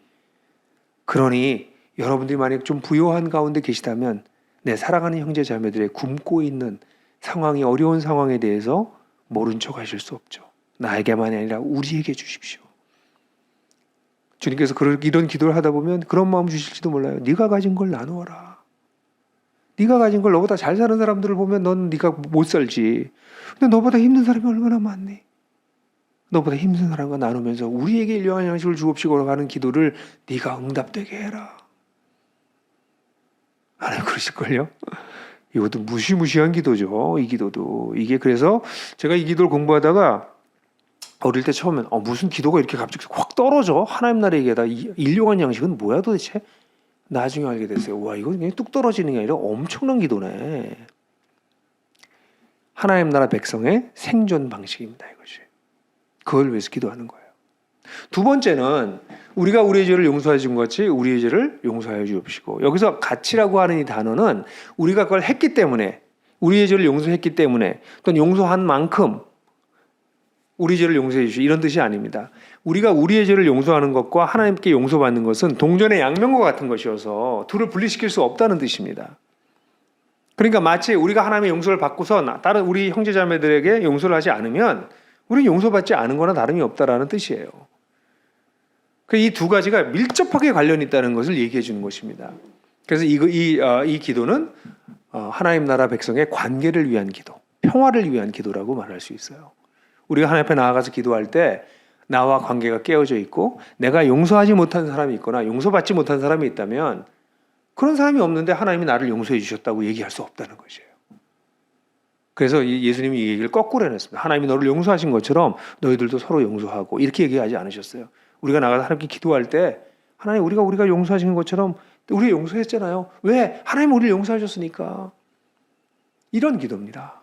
그러니 여러분들이 만약 좀 부요한 가운데 계시다면 내 사랑하는 형제 자매들의 굶고 있는 상황이, 어려운 상황에 대해서 모른 척 하실 수 없죠. 나에게만이 아니라 우리에게 주십시오. 주님께서 이런 기도를 하다 보면 그런 마음 주실지도 몰라요. 네가 가진 걸 나누어라. 네가 가진 걸 너보다 잘 사는 사람들을 보면 넌 네가 못 살지. 근데 너보다 힘든 사람이 얼마나 많니? 너보다 힘든 사람과 나누면서 우리에게 일용할 양식을 주옵시고 하는 기도를 네가 응답되게 해라. 하나님 그러실걸요? 이것도 무시무시한 기도죠. 이 기도도. 이게 그래서 제가 이 기도를 공부하다가 어릴 때 처음엔 무슨 기도가 이렇게 갑자기 확 떨어져? 하나님 나라에 얘기하다 일용할 양식은 뭐야 도대체? 나중에 알게 됐어요. 와, 이거 그냥 뚝 떨어지는 게 아니라 엄청난 기도네. 하나님 나라 백성의 생존 방식입니다. 이것이. 그걸 위해서 기도하는 거예요. 두 번째는 우리가 우리의 죄를 용서해 준 것 같이 우리의 죄를 용서하여 주옵시고. 여기서 같이라고 하는 이 단어는 우리가 그걸 했기 때문에, 우리의 죄를 용서했기 때문에, 또는 용서한 만큼 우리 죄를 용서해 주시오, 이런 뜻이 아닙니다. 우리가 우리의 죄를 용서하는 것과 하나님께 용서받는 것은 동전의 양면과 같은 것이어서 둘을 분리시킬 수 없다는 뜻입니다. 그러니까 마치 우리가 하나님의 용서를 받고서 다른 우리 형제자매들에게 용서를 하지 않으면 우리는 용서받지 않은 거나 다름이 없다라는 뜻이에요. 이 두 가지가 밀접하게 관련이 있다는 것을 얘기해 주는 것입니다. 그래서 이 기도는 하나님 나라 백성의 관계를 위한 기도, 평화를 위한 기도라고 말할 수 있어요. 우리가 하나님 앞에 나아가서 기도할 때 나와 관계가 깨어져 있고 내가 용서하지 못한 사람이 있거나 용서받지 못한 사람이 있다면 그런 사람이 없는데 하나님이 나를 용서해 주셨다고 얘기할 수 없다는 것이에요. 그래서 예수님이 이 얘기를 거꾸로 해놨습니다. 하나님이 너를 용서하신 것처럼 너희들도 서로 용서하고, 이렇게 얘기하지 않으셨어요. 우리가 나가서 하나님께 기도할 때 하나님 우리가 용서하신 것처럼 우리 용서했잖아요. 왜? 하나님 우리를 용서하셨으니까. 이런 기도입니다.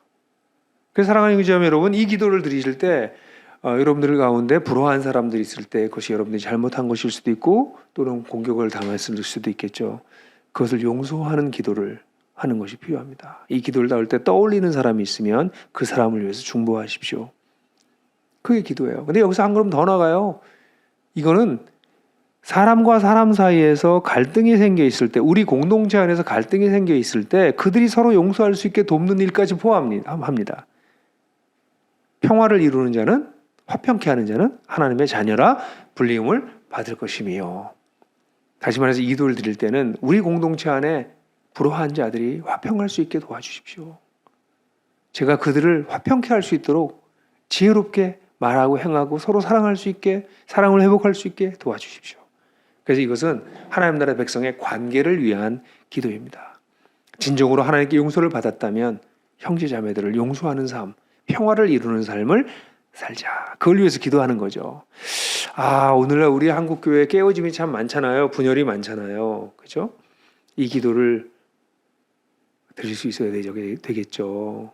그래서 사랑하는 형제자매 여러분, 이 기도를 드리실 때 여러분들 가운데 불화한 사람들이 있을 때 그것이 여러분들이 잘못한 것일 수도 있고 또는 공격을 당했을 수도 있겠죠. 그것을 용서하는 기도를 하는 것이 필요합니다. 이 기도를 나올 때 떠올리는 사람이 있으면 그 사람을 위해서 중보하십시오. 그게 기도예요. 근데 여기서 한 걸음 더 나가요. 이거는 사람과 사람 사이에서 갈등이 생겨 있을 때, 우리 공동체 안에서 갈등이 생겨 있을 때 그들이 서로 용서할 수 있게 돕는 일까지 포함합니다. 평화를 이루는 자는, 화평케 하는 자는 하나님의 자녀라 불리움을 받을 것이며. 다시 말해서 이 기도를 드릴 때는 우리 공동체 안에 불화한 자들이 화평할 수 있게 도와주십시오. 제가 그들을 화평케 할 수 있도록 지혜롭게 말하고 행하고 서로 사랑할 수 있게, 사랑을 회복할 수 있게 도와주십시오. 그래서 이것은 하나님 나라 백성의 관계를 위한 기도입니다. 진정으로 하나님께 용서를 받았다면 형제 자매들을 용서하는 삶, 평화를 이루는 삶을 살자. 그걸 위해서 기도하는 거죠. 오늘날 우리 한국 교회에 깨어짐이 참 많잖아요. 분열이 많잖아요. 그죠? 이 기도를 드릴 수 있어야 되겠죠.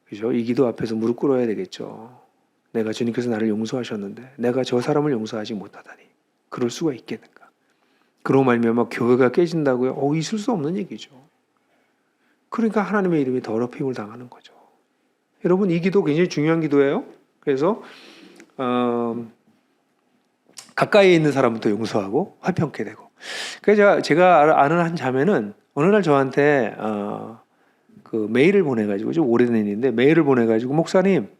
그죠? 이 기도 앞에서 무릎 꿇어야 되겠죠. 내가 주님께서 나를 용서하셨는데 내가 저 사람을 용서하지 못하다니 그럴 수가 있겠는가? 그로 말미암아 교회가 깨진다고요? 있을 수 없는 얘기죠. 그러니까 하나님의 이름이 더럽힘을 당하는 거죠. 여러분, 이 기도 굉장히 중요한 기도예요. 그래서 가까이에 있는 사람부터 용서하고 화평케 되고. 그래서 제가 아는 한 자매는 어느 날 저한테 그 메일을 보내가지고, 좀 오래된 일인데 메일을 보내가지고, 목사님,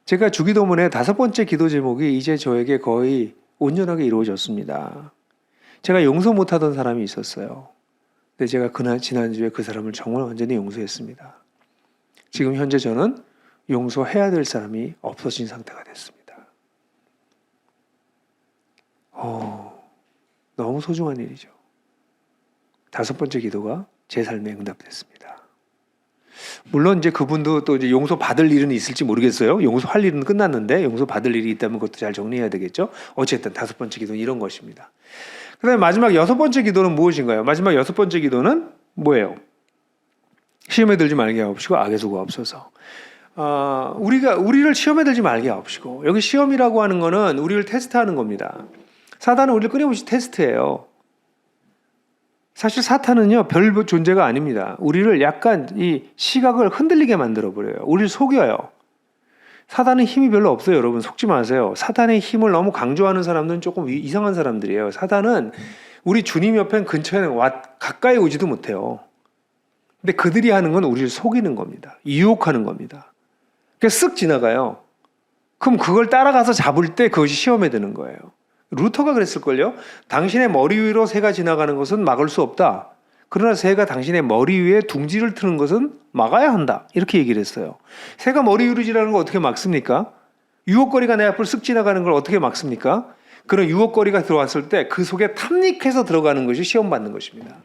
제가 주기도문의 5번째 기도 제목이 이제 저에게 거의 온전하게 이루어졌습니다. 제가 용서 못하던 사람이 있었어요. 근데 제가 지난주에 그 사람을 정말 완전히 용서했습니다. 지금 현재 저는 용서해야 될 사람이 없어진 상태가 됐습니다. 너무 소중한 일이죠. 5번째 기도가 제 삶에 응답됐습니다. 물론 이제 그분도 또 이제 용서 받을 일은 있을지 모르겠어요. 용서할 일은 끝났는데 용서 받을 일이 있다면 그것도 잘 정리해야 되겠죠. 어쨌든 5번째 기도는 이런 것입니다. 그다음에 마지막 6번째 기도는 무엇인가요? 마지막 6번째 기도는 뭐예요? 시험에 들지 말게 하옵시고 악에서 구하옵소서. 우리를 시험에 들지 말게 하옵시고. 여기 시험이라고 하는 거는 우리를 테스트하는 겁니다. 사단은 우리를 끊임없이 테스트해요. 사실 사탄은요, 별 존재가 아닙니다. 우리를 약간 이 시각을 흔들리게 만들어버려요. 우리를 속여요. 사단은 힘이 별로 없어요. 여러분, 속지 마세요. 사단의 힘을 너무 강조하는 사람들은 조금 이상한 사람들이에요. 사단은 우리 주님 옆엔 근처에 가까이 오지도 못해요. 근데 그들이 하는 건 우리를 속이는 겁니다. 유혹하는 겁니다. 그래서 쓱 지나가요. 그럼 그걸 따라가서 잡을 때 그것이 시험에 드는 거예요. 루터가 그랬을걸요. 당신의 머리 위로 새가 지나가는 것은 막을 수 없다. 그러나 새가 당신의 머리 위에 둥지를 트는 것은 막아야 한다. 이렇게 얘기를 했어요. 새가 머리 위로 지나가는 걸 어떻게 막습니까? 유혹거리가 내 앞을 쓱 지나가는 걸 어떻게 막습니까? 그런 유혹거리가 들어왔을 때 그 속에 탐닉해서 들어가는 것이 시험받는 것입니다.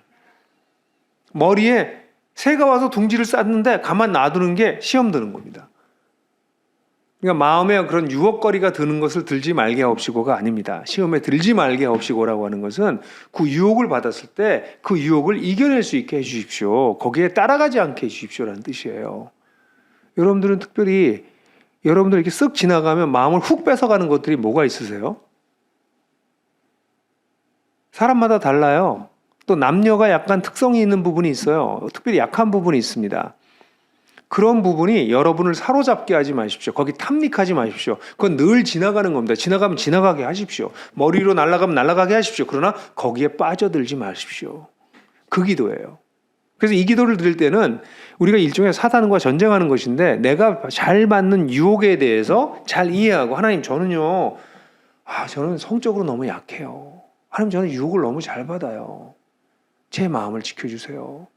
머리에 새가 와서 둥지를 쌌는데 가만 놔두는 게 시험 드는 겁니다. 그러니까 마음에 그런 유혹거리가 드는 것을 들지 말게 하옵시고가 아닙니다. 시험에 들지 말게 하옵시고라고 하는 것은 그 유혹을 받았을 때 그 유혹을 이겨낼 수 있게 해주십시오. 거기에 따라가지 않게 해주십시오라는 뜻이에요. 여러분들은 특별히 여러분들 이렇게 쓱 지나가면 마음을 훅 뺏어가는 것들이 뭐가 있으세요? 사람마다 달라요. 또 남녀가 약간 특성이 있는 부분이 있어요. 특별히 약한 부분이 있습니다. 그런 부분이 여러분을 사로잡게 하지 마십시오. 거기 탐닉하지 마십시오. 그건 늘 지나가는 겁니다. 지나가면 지나가게 하십시오. 머리로 날아가면 날아가게 하십시오. 그러나 거기에 빠져들지 마십시오. 그 기도예요. 그래서 이 기도를 드릴 때는 우리가 일종의 사단과 전쟁하는 것인데 내가 잘 받는 유혹에 대해서 잘 이해하고 하나님 저는요. 저는 성적으로 너무 약해요. 하나님 저는 유혹을 너무 잘 받아요. 제 마음을 지켜주세요.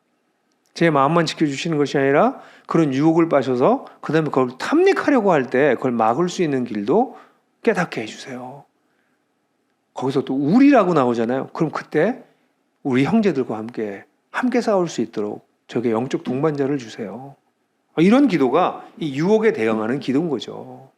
제 마음만 지켜주시는 것이 아니라 그런 유혹을 빠셔서 그 다음에 그걸 탐닉하려고 할 때 그걸 막을 수 있는 길도 깨닫게 해주세요. 거기서 또 우리라고 나오잖아요. 그럼 그때 우리 형제들과 함께 싸울 수 있도록 저에게 영적 동반자를 주세요. 이런 기도가 이 유혹에 대응하는 기도인 거죠.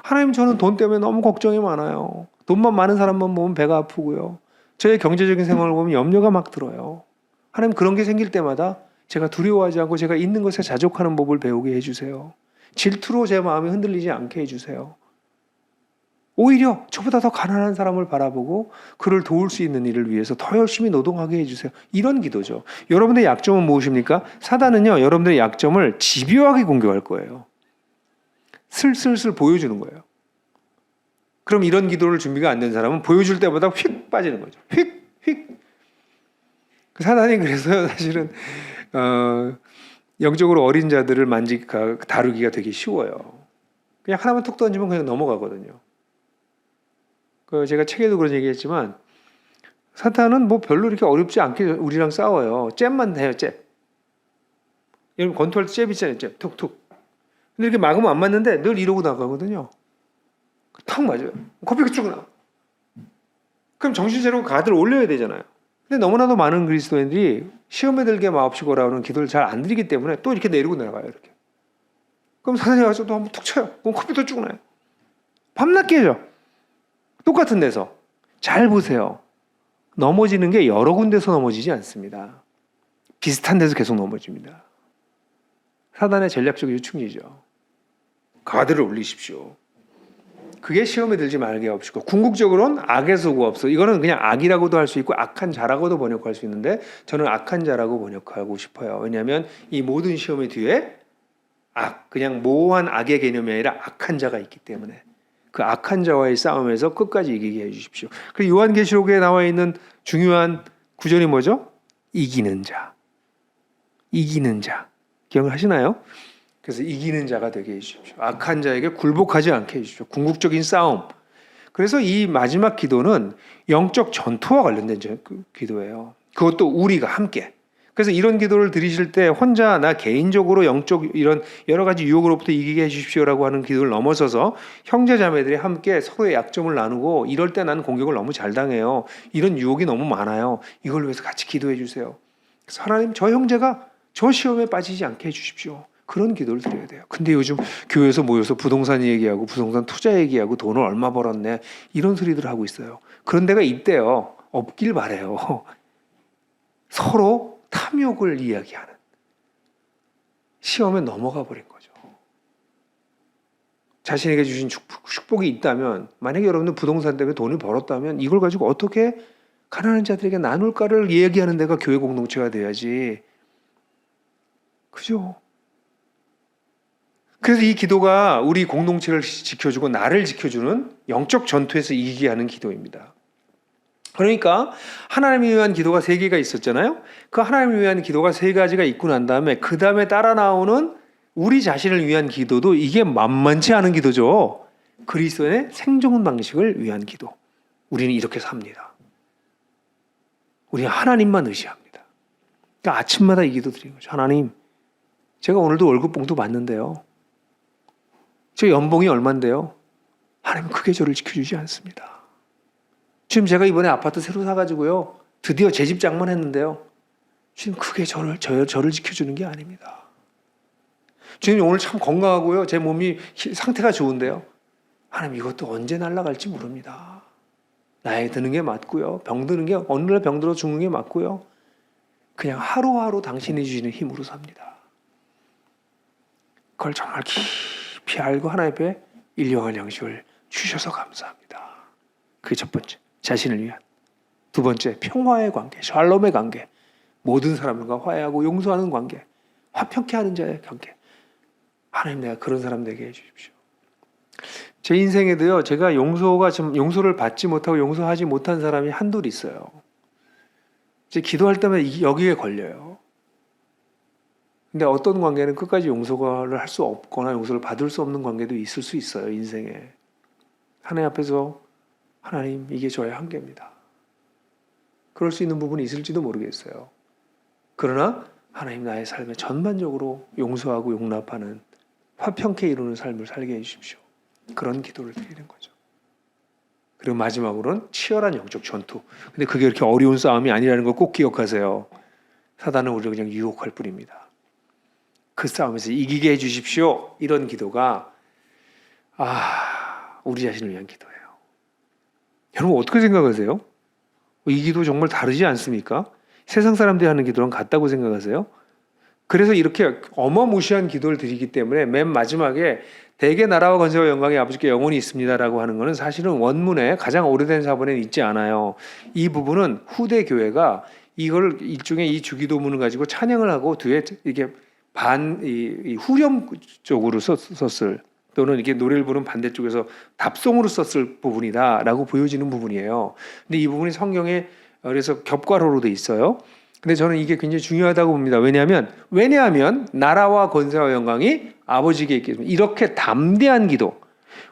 하나님 저는 돈 때문에 너무 걱정이 많아요. 돈만 많은 사람만 보면 배가 아프고요. 저의 경제적인 생활을 보면 염려가 막 들어요. 하나님 그런 게 생길 때마다 제가 두려워하지 않고 제가 있는 것에 자족하는 법을 배우게 해주세요. 질투로 제 마음이 흔들리지 않게 해주세요. 오히려 저보다 더 가난한 사람을 바라보고 그를 도울 수 있는 일을 위해서 더 열심히 노동하게 해주세요. 이런 기도죠. 여러분의 약점은 무엇입니까? 사단은요, 여러분들의 약점을 집요하게 공격할 거예요. 슬슬슬 보여주는 거예요. 그럼 이런 기도를 준비가 안 된 사람은 보여줄 때마다 휙 빠지는 거죠. 휙. 사단이 그래서 사실은 영적으로 어린 자들을 다루기가 되게 쉬워요. 그냥 하나만 툭 던지면 그냥 넘어가거든요. 제가 책에도 그런 얘기했지만 사탄은 뭐 별로 이렇게 어렵지 않게 우리랑 싸워요. 잽만 해요, 잽. 여러분 권투할 때 잽 있잖아요, 잽. 툭툭. 근데 이렇게 막으면 안 맞는데 늘 이러고 나가거든요. 탁 맞아요. 코피가 쭉 나. 그럼 정신 차리고 가드를 올려야 되잖아요. 근데 너무나도 많은 그리스도인들이 시험에 들게 마옵시고라는 기도를 잘 안 드리기 때문에 또 이렇게 내리고 내려가요. 이렇게. 그럼 사단이 와서 또 한번 툭 쳐요. 그럼 코피도 쭉 나요. 밤낮 깨져. 똑같은 데서. 잘 보세요. 넘어지는 게 여러 군데서 넘어지지 않습니다. 비슷한 데서 계속 넘어집니다. 사단의 전략적 요충지죠. 가드를 올리십시오. 그게 시험에 들지 말게 하옵시고 궁극적으로는 악에서 구하옵소서. 이거는 그냥 악이라고도 할 수 있고 악한 자라고도 번역할 수 있는데 저는 악한 자라고 번역하고 싶어요. 왜냐하면 이 모든 시험의 뒤에 그냥 모호한 악의 개념이 아니라 악한 자가 있기 때문에 그 악한 자와의 싸움에서 끝까지 이기게 해주십시오. 그리고 요한계시록에 나와 있는 중요한 구절이 뭐죠? 이기는 자. 기억을 하시나요? 그래서 이기는 자가 되게 해주십시오. 악한 자에게 굴복하지 않게 해주십시오. 궁극적인 싸움. 그래서 이 마지막 기도는 영적 전투와 관련된 기도예요. 그것도 우리가 함께. 그래서 이런 기도를 드리실 때 혼자 나 개인적으로 영적 이런 여러 가지 유혹으로부터 이기게 해주십시오라고 하는 기도를 넘어서서 형제 자매들이 함께 서로의 약점을 나누고 이럴 때 나는 공격을 너무 잘 당해요. 이런 유혹이 너무 많아요. 이걸 위해서 같이 기도해 주세요. 그래서 하나님 저 형제가 저 시험에 빠지지 않게 해주십시오. 그런 기도를 드려야 돼요. 근데 요즘 교회에서 모여서 부동산 얘기하고 부동산 투자 얘기하고 돈을 얼마 벌었네 이런 소리들 하고 있어요. 그런 데가 있대요. 없길 바래요. 서로 탐욕을 이야기하는 시험에 넘어가 버린 거죠. 자신에게 주신 축복이 있다면 만약에 여러분들 부동산 때문에 돈을 벌었다면 이걸 가지고 어떻게 가난한 자들에게 나눌까를 얘기하는 데가 교회 공동체가 돼야지. 그죠? 그래서 이 기도가 우리 공동체를 지켜주고 나를 지켜주는 영적 전투에서 이기게 하는 기도입니다. 그러니까 하나님을 위한 기도가 3개가 있었잖아요. 그 하나님을 위한 기도가 3가지가 있고 난 다음에 그 다음에 따라 나오는 우리 자신을 위한 기도도 이게 만만치 않은 기도죠. 그리스도의 생존 방식을 위한 기도. 우리는 이렇게 삽니다. 우리는 하나님만 의지합니다. 그러니까 아침마다 이 기도 드리는 거죠. 하나님, 제가 오늘도 월급 봉투 받는데요. 저 연봉이 얼만데요. 하나님, 그게 저를 지켜주지 않습니다. 지금 제가 이번에 아파트 새로 사가지고요. 드디어 제 집 장만했는데요. 주님, 그게 저를 지켜주는 게 아닙니다. 주님, 오늘 참 건강하고요. 제 몸이 상태가 좋은데요. 하나님, 이것도 언제 날아갈지 모릅니다. 나이 드는 게 맞고요. 병드는 게 어느 날 병들어 죽는 게 맞고요. 그냥 하루하루 당신이 주시는 힘으로 삽니다. 그걸 정말 깊이 알고 하나님 앞에 일용할 양식을 주셔서 감사합니다. 그게 첫 번째, 자신을 위한. 두 번째, 평화의 관계, 샬롬의 관계. 모든 사람들과 화해하고 용서하는 관계, 화평케 하는 자의 관계. 하나님, 내가 그런 사람 되게 해주십시오. 제 인생에도요, 제가 용서를 받지 못하고 용서하지 못한 사람이 한둘 있어요. 이제 기도할 때마다 여기에 걸려요. 근데 어떤 관계는 끝까지 용서를 할 수 없거나 용서를 받을 수 없는 관계도 있을 수 있어요, 인생에. 하나님 앞에서 하나님, 이게 저의 한계입니다. 그럴 수 있는 부분이 있을지도 모르겠어요. 그러나 하나님, 나의 삶에 전반적으로 용서하고 용납하는 화평케 이루는 삶을 살게 해주십시오. 그런 기도를 드리는 거죠. 그리고 마지막으로는 치열한 영적 전투. 근데 그게 그렇게 어려운 싸움이 아니라는 걸 꼭 기억하세요. 사단은 우리를 그냥 유혹할 뿐입니다. 그 싸움에서 이기게 해주십시오. 이런 기도가 우리 자신을 위한 기도예요. 여러분, 어떻게 생각하세요? 이 기도 정말 다르지 않습니까? 세상 사람들이 하는 기도랑 같다고 생각하세요? 그래서 이렇게 어마무시한 기도를 드리기 때문에 맨 마지막에 대개 나라와 권세와 영광이 아버지께 영원히 있습니다라고 하는 것은 사실은 원문에 가장 오래된 사본에는 있지 않아요. 이 부분은 후대 교회가 이걸 일종의 이 주기도문을 가지고 찬양을 하고 뒤에 이게 후렴 쪽으로 썼을, 또는 이렇게 노래를 부른 반대쪽에서 답송으로 썼을 부분이다라고 보여지는 부분이에요. 근데 이 부분이 성경에 그래서 겹괄호로 돼 있어요. 근데 저는 이게 굉장히 중요하다고 봅니다. 왜냐하면 나라와 권세와 영광이 아버지께 있겠습니다. 이렇게 담대한 기도.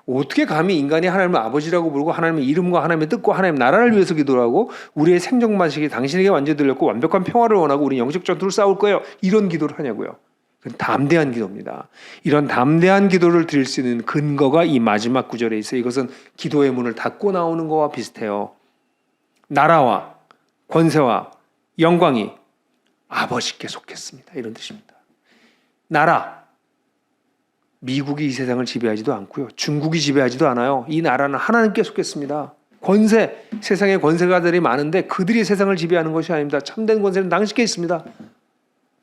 어떻게 감히 인간이 하나님을 아버지라고 부르고 하나님의 이름과 하나님의 뜻과 하나님의 나라를 위해서 기도하고 우리의 생존 방식이 당신에게 완전히 들렸고 완벽한 평화를 원하고 우리 영적 전투를 싸울 거예요. 이런 기도를 하냐고요. 그건 담대한 기도입니다. 이런 담대한 기도를 드릴 수 있는 근거가 이 마지막 구절에 있어요. 이것은 기도의 문을 닫고 나오는 것과 비슷해요. 나라와 권세와 영광이 아버지께 속했습니다. 이런 뜻입니다. 나라, 미국이 이 세상을 지배하지도 않고요. 중국이 지배하지도 않아요. 이 나라는 하나님께 속했습니다. 권세, 세상에 권세가들이 많은데 그들이 세상을 지배하는 것이 아닙니다. 참된 권세는 당신께 있습니다.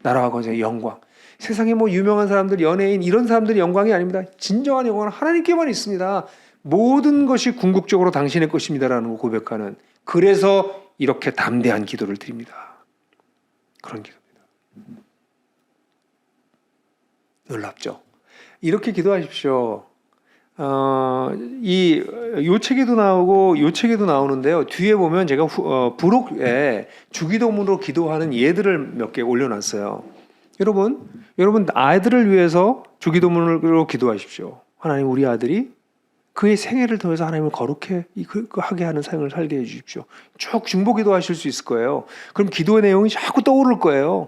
나라와 권세, 영광. 세상에 유명한 사람들, 연예인 이런 사람들의 영광이 아닙니다. 진정한 영광은 하나님께만 있습니다. 모든 것이 궁극적으로 당신의 것입니다라는 걸 고백하는, 그래서 이렇게 담대한 기도를 드립니다. 그런 기도입니다. 놀랍죠? 이렇게 기도하십시오. 이 요체기도 나오고 요체기도 나오는데요. 뒤에 보면 제가 부록에 주기도문으로 기도하는 예들을 몇 개 올려놨어요. 여러분 아이들을 위해서 주기도문으로 기도하십시오. 하나님, 우리 아들이 그의 생애를 통해서 하나님을 거룩해 하게 하는 삶을 살게 해주십시오. 쭉 중보 기도하실 수 있을 거예요. 그럼 기도의 내용이 자꾸 떠오를 거예요.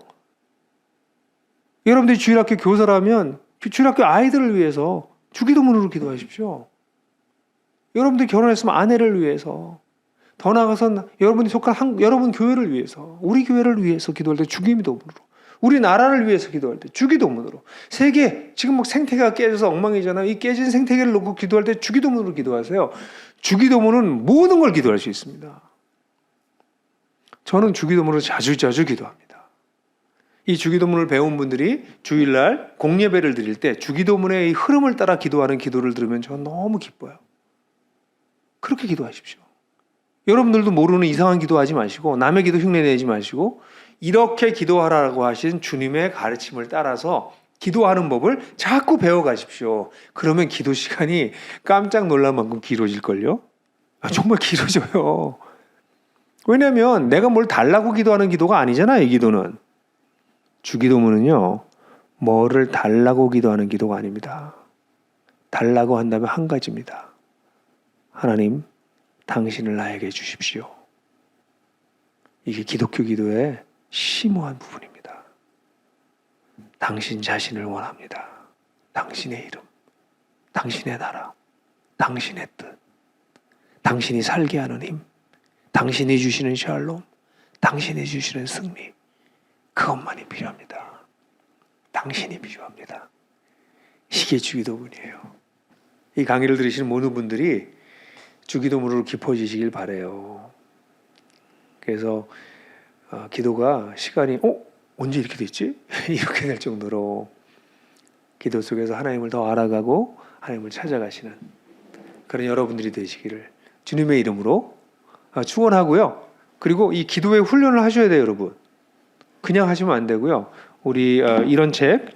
여러분들이 주일학교 교사라면 주일학교 아이들을 위해서 주기도문으로 기도하십시오. 여러분들이 결혼했으면 아내를 위해서, 더 나아가서는 여러분이 속한 여러분 교회를 위해서, 우리 교회를 위해서 기도할 때 주기도문으로, 우리 나라를 위해서 기도할 때 주기도문으로, 세계 지금 생태계가 깨져서 엉망이잖아요. 이 깨진 생태계를 놓고 기도할 때 주기도문으로 기도하세요. 주기도문은 모든 걸 기도할 수 있습니다. 저는 주기도문으로 자주 기도합니다. 이 주기도문을 배운 분들이 주일날 공예배를 드릴 때 주기도문의 이 흐름을 따라 기도하는 기도를 들으면 저는 너무 기뻐요. 그렇게 기도하십시오. 여러분들도 모르는 이상한 기도하지 마시고 남의 기도 흉내내지 마시고 이렇게 기도하라고 하신 주님의 가르침을 따라서 기도하는 법을 자꾸 배워가십시오. 그러면 기도 시간이 깜짝 놀랄 만큼 길어질걸요? 정말 길어져요. 왜냐하면 내가 뭘 달라고 기도하는 기도가 아니잖아요. 이 기도는. 주기도문은요, 뭐를 달라고 기도하는 기도가 아닙니다. 달라고 한다면 한 가지입니다. 하나님, 당신을 나에게 주십시오. 이게 기독교 기도의 심오한 부분입니다. 당신 자신을 원합니다. 당신의 이름, 당신의 나라, 당신의 뜻, 당신이 살게 하는 힘, 당신이 주시는 샬롬, 당신이 주시는 승리, 그것만이 필요합니다. 당신이 필요합니다. 이게 주기도문이에요. 이 강의를 들으시는 모든 분들이 주기도문으로 깊어지시길 바라요. 그래서 기도가 시간이 언제 이렇게 됐지? 이렇게 될 정도로 기도 속에서 하나님을 더 알아가고 하나님을 찾아가시는 그런 여러분들이 되시기를 주님의 이름으로 축원하고요. 그리고 이 기도의 훈련을 하셔야 돼요, 여러분. 그냥 하시면 안 되고요. 우리 이런 책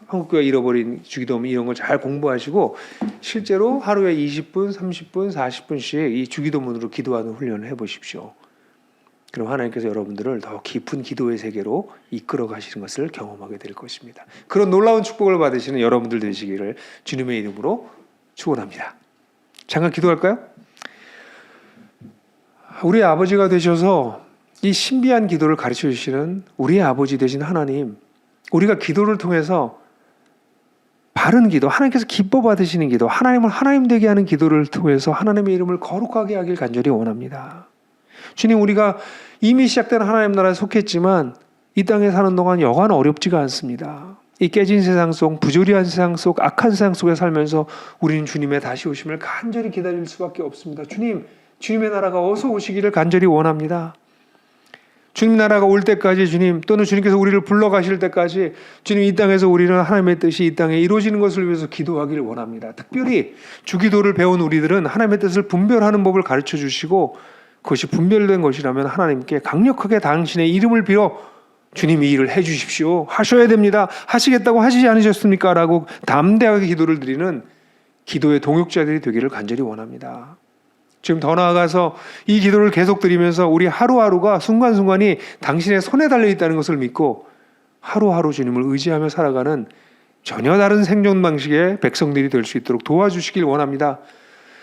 한국교회 잃어버린 주기도문 이런 걸 잘 공부하시고 실제로 하루에 20분, 30분, 40분씩 이 주기도문으로 기도하는 훈련을 해보십시오. 그럼 하나님께서 여러분들을 더 깊은 기도의 세계로 이끌어 가시는 것을 경험하게 될 것입니다. 그런 놀라운 축복을 받으시는 여러분들 되시기를 주님의 이름으로 축원합니다. 잠깐 기도할까요? 우리 아버지가 되셔서 이 신비한 기도를 가르쳐 주시는 우리의 아버지 되신 하나님, 우리가 기도를 통해서 바른 기도, 하나님께서 기뻐 받으시는 기도, 하나님을 하나님 되게 하는 기도를 통해서 하나님의 이름을 거룩하게 하길 간절히 원합니다. 주님, 우리가 이미 시작된 하나님 나라에 속했지만 이 땅에 사는 동안 여간 어렵지가 않습니다. 이 깨진 세상 속, 부조리한 세상 속, 악한 세상 속에 살면서 우리는 주님의 다시 오심을 간절히 기다릴 수밖에 없습니다. 주님, 주님의 나라가 어서 오시기를 간절히 원합니다. 주님 나라가 올 때까지 주님, 또는 주님께서 우리를 불러가실 때까지 주님, 이 땅에서 우리는 하나님의 뜻이 이 땅에 이루어지는 것을 위해서 기도하기를 원합니다. 특별히 주기도를 배운 우리들은 하나님의 뜻을 분별하는 법을 가르쳐 주시고 그것이 분별된 것이라면 하나님께 강력하게 당신의 이름을 빌어 주님 이 일을 해 주십시오. 하셔야 됩니다. 하시겠다고 하시지 않으셨습니까? 라고 담대하게 기도를 드리는 기도의 동역자들이 되기를 간절히 원합니다. 지금 더 나아가서 이 기도를 계속 드리면서 우리 하루하루가 순간순간이 당신의 손에 달려있다는 것을 믿고 하루하루 주님을 의지하며 살아가는 전혀 다른 생존 방식의 백성들이 될 수 있도록 도와주시길 원합니다.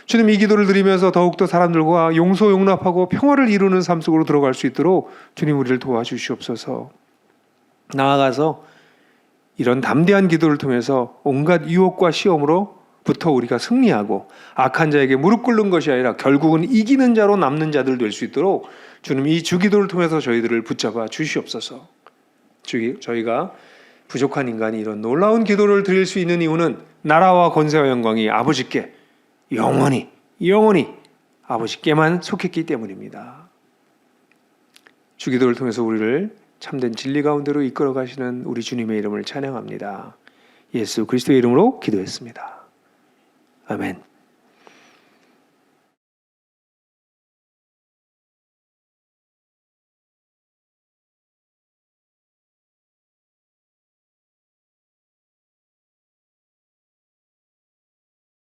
주님, 이 기도를 드리면서 더욱더 사람들과 용서 용납하고 평화를 이루는 삶 속으로 들어갈 수 있도록 주님 우리를 도와주시옵소서. 나아가서 이런 담대한 기도를 통해서 온갖 유혹과 시험으로부터 우리가 승리하고 악한 자에게 무릎 꿇는 것이 아니라 결국은 이기는 자로 남는 자들 될 수 있도록 주님 이 주기도를 통해서 저희들을 붙잡아 주시옵소서. 저희가 부족한 인간이 이런 놀라운 기도를 드릴 수 있는 이유는 나라와 권세와 영광이 아버지께 영원히 아버지께만 속했기 때문입니다. 주기도를 통해서 우리를 참된 진리 가운데로 이끌어 가시는 우리 주님의 이름을 찬양합니다. 예수 그리스도의 이름으로 기도했습니다. 아멘.